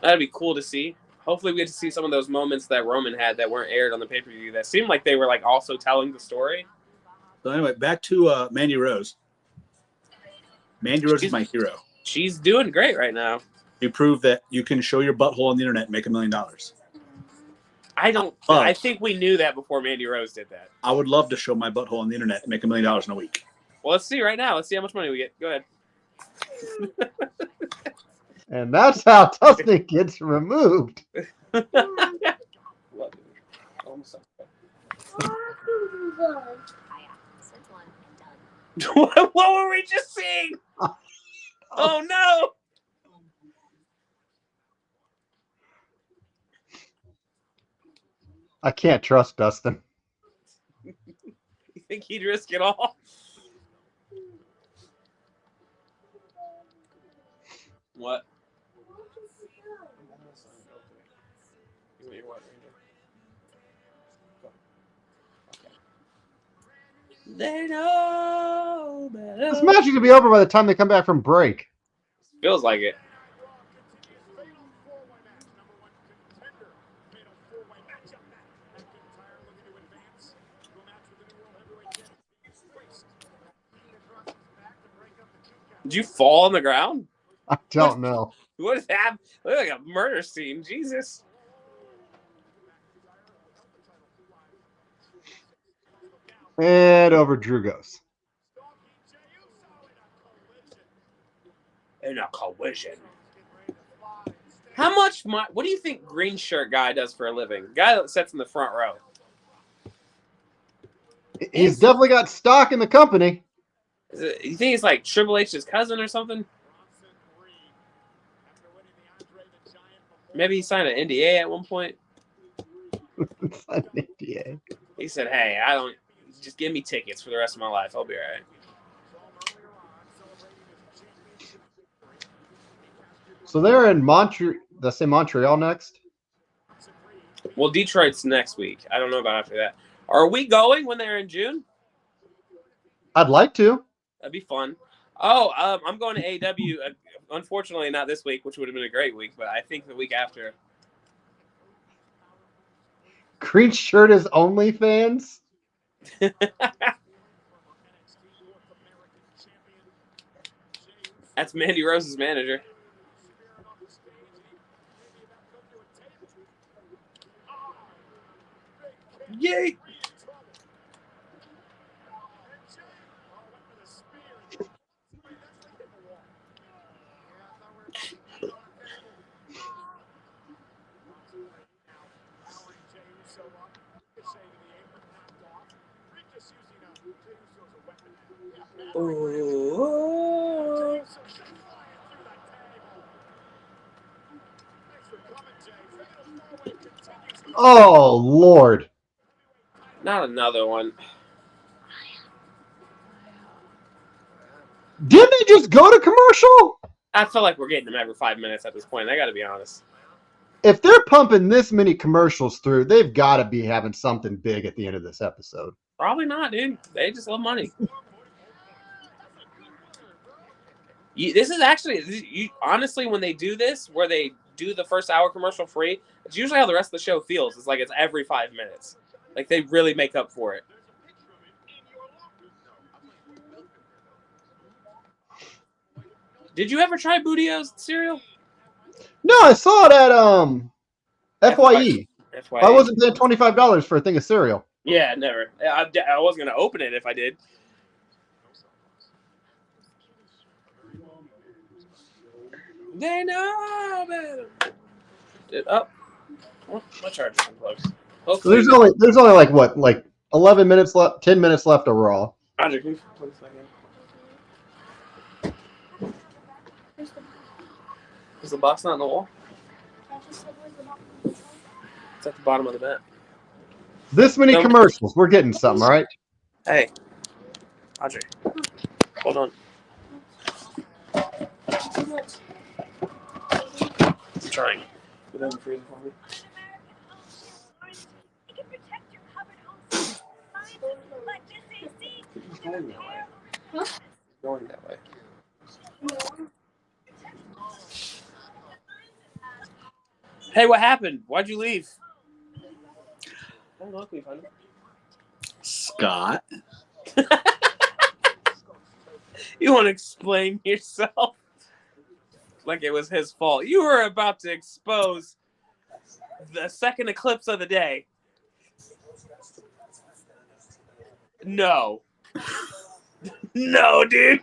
That'd be cool to see. Hopefully we get to see some of those moments that Roman had that weren't aired on the pay-per-view that seemed like they were also telling the story. So anyway, back to Mandy Rose. Mandy Rose is my hero. She's doing great right now. You proved that you can show your butthole on the internet and make $1 million. I think we knew that before Mandy Rose did that. I would love to show my butthole on the internet and make $1 million in a week. Well, let's see right now. Let's see how much money we get. Go ahead. And that's how Tustin gets removed. What were we just seeing? Oh no! I can't trust Dustin. You think he'd risk it all? What? They know better. This match is going to be over by the time they come back from break. Feels like it. Did you fall on the ground? I don't know. What is happening? Look like a murder scene. Jesus. And over Drew goes. In a collision. How much what do you think green shirt guy does for a living? Guy that sits in the front row. He's definitely got stock in the company. You think he's like Triple H's cousin or something? Maybe he signed an NDA at one point. It's an NDA. He said, "Hey, Just give me tickets for the rest of my life. I'll be all right. So they're in Montreal. Let's say Montreal next. Well, Detroit's next week. I don't know about after that. Are we going when they're in June? I'd like to. That'd be fun. Oh, I'm going to AEW. Unfortunately, not this week, which would have been a great week, but I think the week after. Green shirt is OnlyFans. That's Mandy Rose's manager. Yay! Oh. Oh Lord! Not another one. Didn't they just go to commercial? I feel like we're getting them every 5 minutes at this point. I got to be honest. If they're pumping this many commercials through, they've got to be having something big at the end of this episode. Probably not, dude. They just love money. This is actually, honestly, when they do this, where they do the first hour commercial free, it's usually how the rest of the show feels. It's like it's every 5 minutes. Like they really make up for it. Did you ever try Boudio's cereal? No, I saw it at FYE. FYE. I wasn't paying $25 for a thing of cereal. Yeah, never. I wasn't going to open it if I did. They know better. My charger's unplugged. Hopefully, There's only like 11 minutes left, 10 minutes left of Raw. Roger, can you plug this back in? Is the box not in the wall? It's at the bottom of the mat. This many commercials, we're getting something, all right? Hey, Audrey, hold on. I'm trying. Put that in the freezer for me. It's going that way. It's going that way. Hey, what happened? Why'd you leave? Hold on, can you find it? Scott. You want to explain yourself? Like it was his fault. You were about to expose the second eclipse of the day. No. No, dude.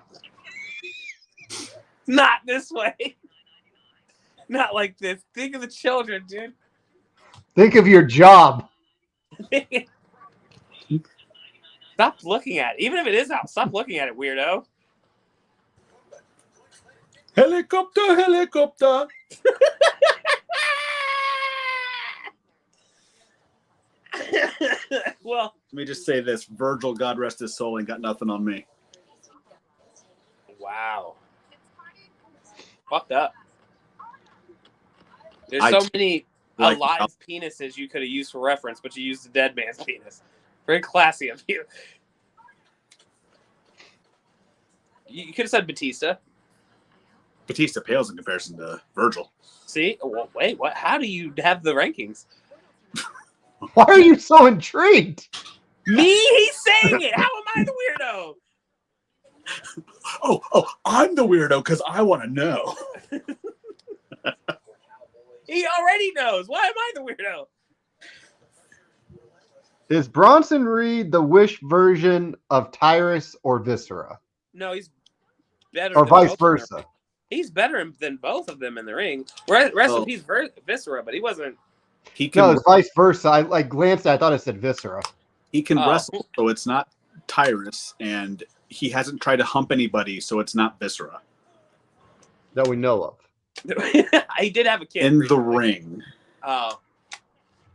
Not this way. Not like this. Think of the children, dude. Think of your job. Stop looking at it. Even if it is out, stop looking at it, weirdo. Helicopter, helicopter. Well, Let me just say this. Virgil, God rest his soul, ain't got nothing on me. wow. Fucked up. There's so many alive penises you could have used for reference, but you used a dead man's penis. Very classy of you. You could have said Batista. Batista pales in comparison to Virgil. See? Well, wait, what? How do you have the rankings? Why are you so intrigued? Me? He's saying it. How am I the weirdo? Oh, I'm the weirdo because I want to know. He already knows. Why am I the weirdo? Is Bronson Reed the Wish version of Tyrus or Viscera? No, he's better. Or than vice both of them. versa? He's better than both of them in the ring. Rest in peace, Viscera, but he wasn't. He can No, it's vice versa. I glanced at it, I thought it said Viscera. He can wrestle, so it's not Tyrus, and he hasn't tried to hump anybody, so it's not Viscera. That we know of. He did have a kid in recently. the ring. Oh,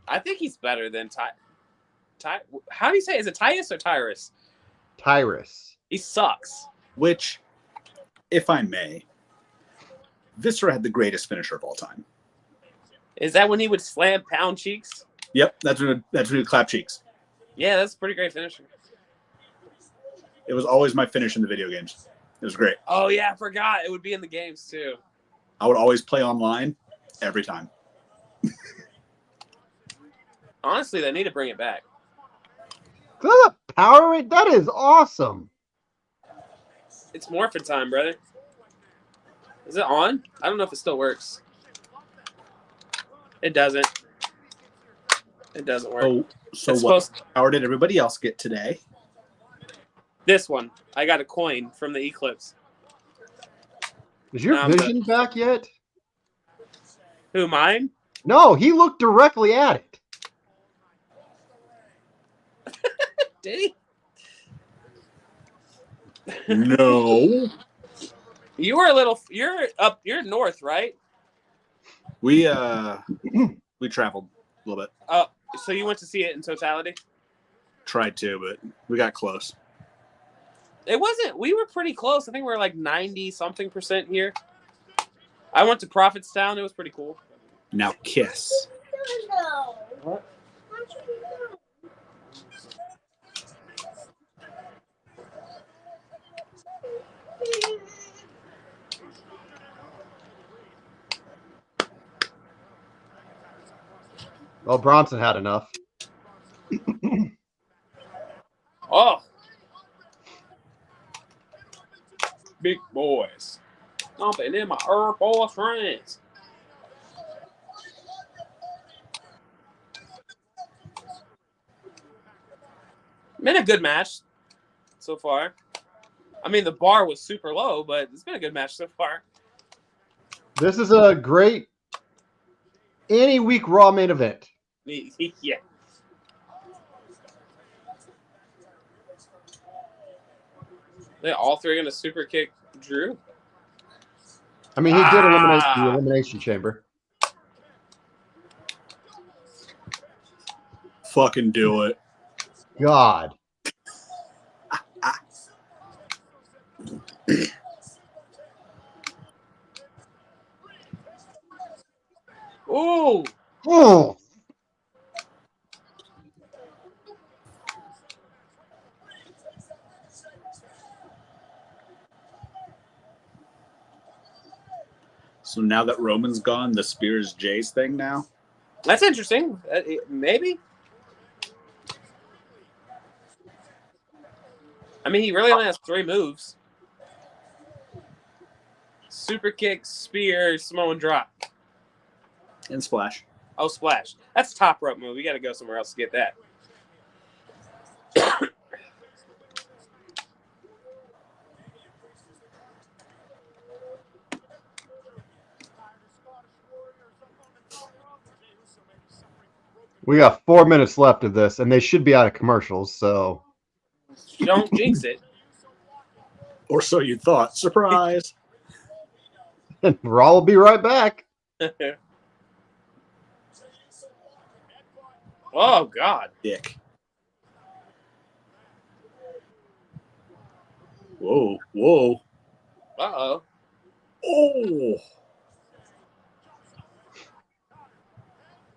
I think he's better than How do you say it? Is it Tyrus or Tyrus? Tyrus. He sucks. Which, if I may, Viscera had the greatest finisher of all time. Is that when he would slam pound cheeks? Yep, that's when he would clap cheeks. Yeah, that's a pretty great finisher. It was always my finish in the video games. It was great. Oh, yeah, I forgot. It would be in the games, too. I would always play online every time. Honestly, they need to bring it back. The power rate, that is awesome. It's morphin time, brother. Is it on? I don't know if it still works. It doesn't. It doesn't work. So what power did everybody else get today? This one. I got a coin from the Eclipse. Is your vision back yet? Who, mine? No, he looked directly at it. Did he? No. You were a little. You're up. You're north, right? We traveled a little bit. Oh, so you went to see it in totality? Tried to, but we got close. It wasn't. We were pretty close. I think we were like 90-something% here. I went to Prophetstown. It was pretty cool. Now kiss. What? Well, Bronson had enough. Oh. Big boys. Stomping in my Earth boy friends. Been a good match so far. I mean, the bar was super low, but it's been a good match so far. This is a great any week Raw main event. Yeah. They all three going to super kick Drew? I mean, he did eliminate the Elimination Chamber. Fucking do it. God. Ooh. Oh. So now that Roman's gone, the Spears Jays thing now? That's interesting. Maybe. I mean, he really only has 3 moves. Super kick, spear, Samoan drop. And splash. Oh, splash. That's a top rope move. You got to go somewhere else to get that. We got 4 minutes left of this, and they should be out of commercials, so. Don't jinx it. Or so you thought. Surprise. And Raw will be right back. Oh, God. Dick. Whoa. Whoa. Uh-oh. Oh.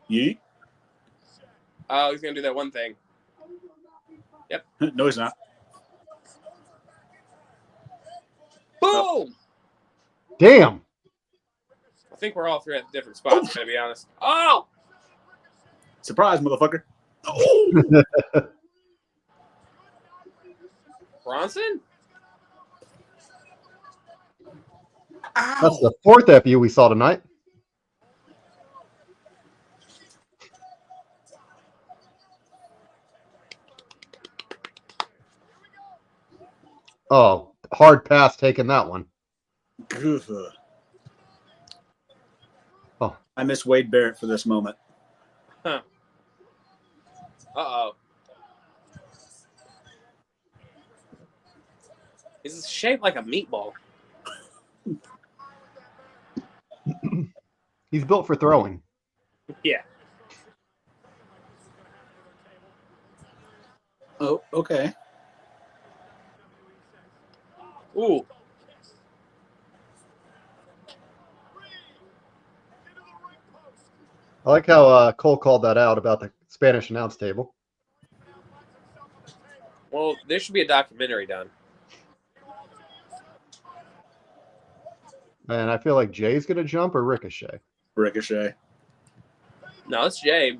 Yeet. Oh, he's going to do that one thing. Yep. No, he's not. Boom! Damn. I think we're all three at different spots, to be honest. Oh! Surprise, motherfucker. Oh. Bronson? That's the 4th FU we saw tonight. Oh, hard pass taking that one. Oh, I miss Wade Barrett for this moment. Huh. Uh-oh. He's shaped like a meatball. he's built for throwing. Yeah. Oh, okay. Ooh. I like how Cole called that out about the Spanish announce table. Well, there should be a documentary done. And I feel like Jay's going to jump or Ricochet. Ricochet. No, it's Jay.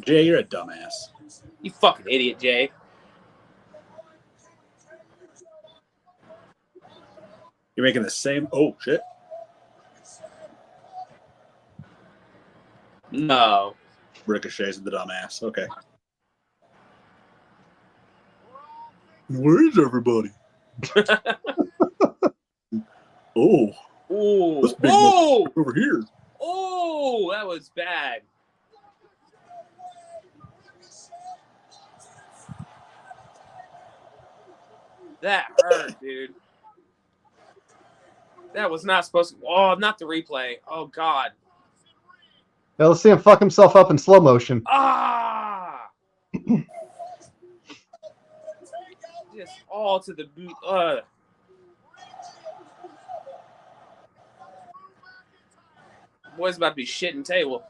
Jay, you're a dumbass. You fucking idiot, Jay. You're making the same. Oh, shit. No. Ricochet's the dumbass. Okay. Where's everybody? Oh. Ooh. This big Ooh. motherfucker over here. Oh, that was bad. That hurt, dude. That was not supposed to. Oh, not the replay. Oh, God. Yeah, let's see him fuck himself up in slow motion. Ah! Just all to the boot. Boy's about to be shitting table.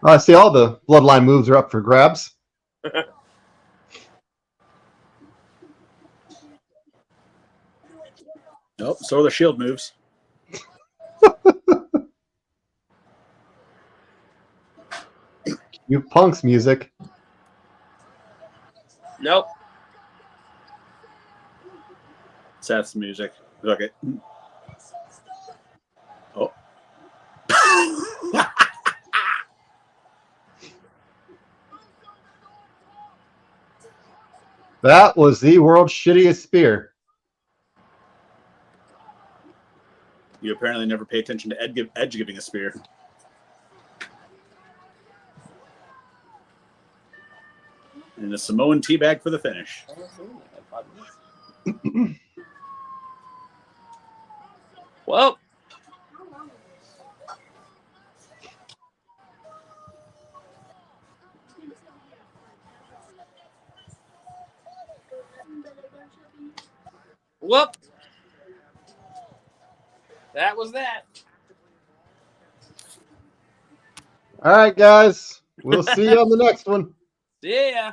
I see all the bloodline moves are up for grabs. Nope. So are the Shield moves. You punks music. Nope. Seth's music. Okay. Oh. That was the world's shittiest spear. You apparently never pay attention to Edge giving a spear. And a Samoan teabag for the finish. Well. Whoop. That was that. All right, guys. We'll see you on the next one. Yeah.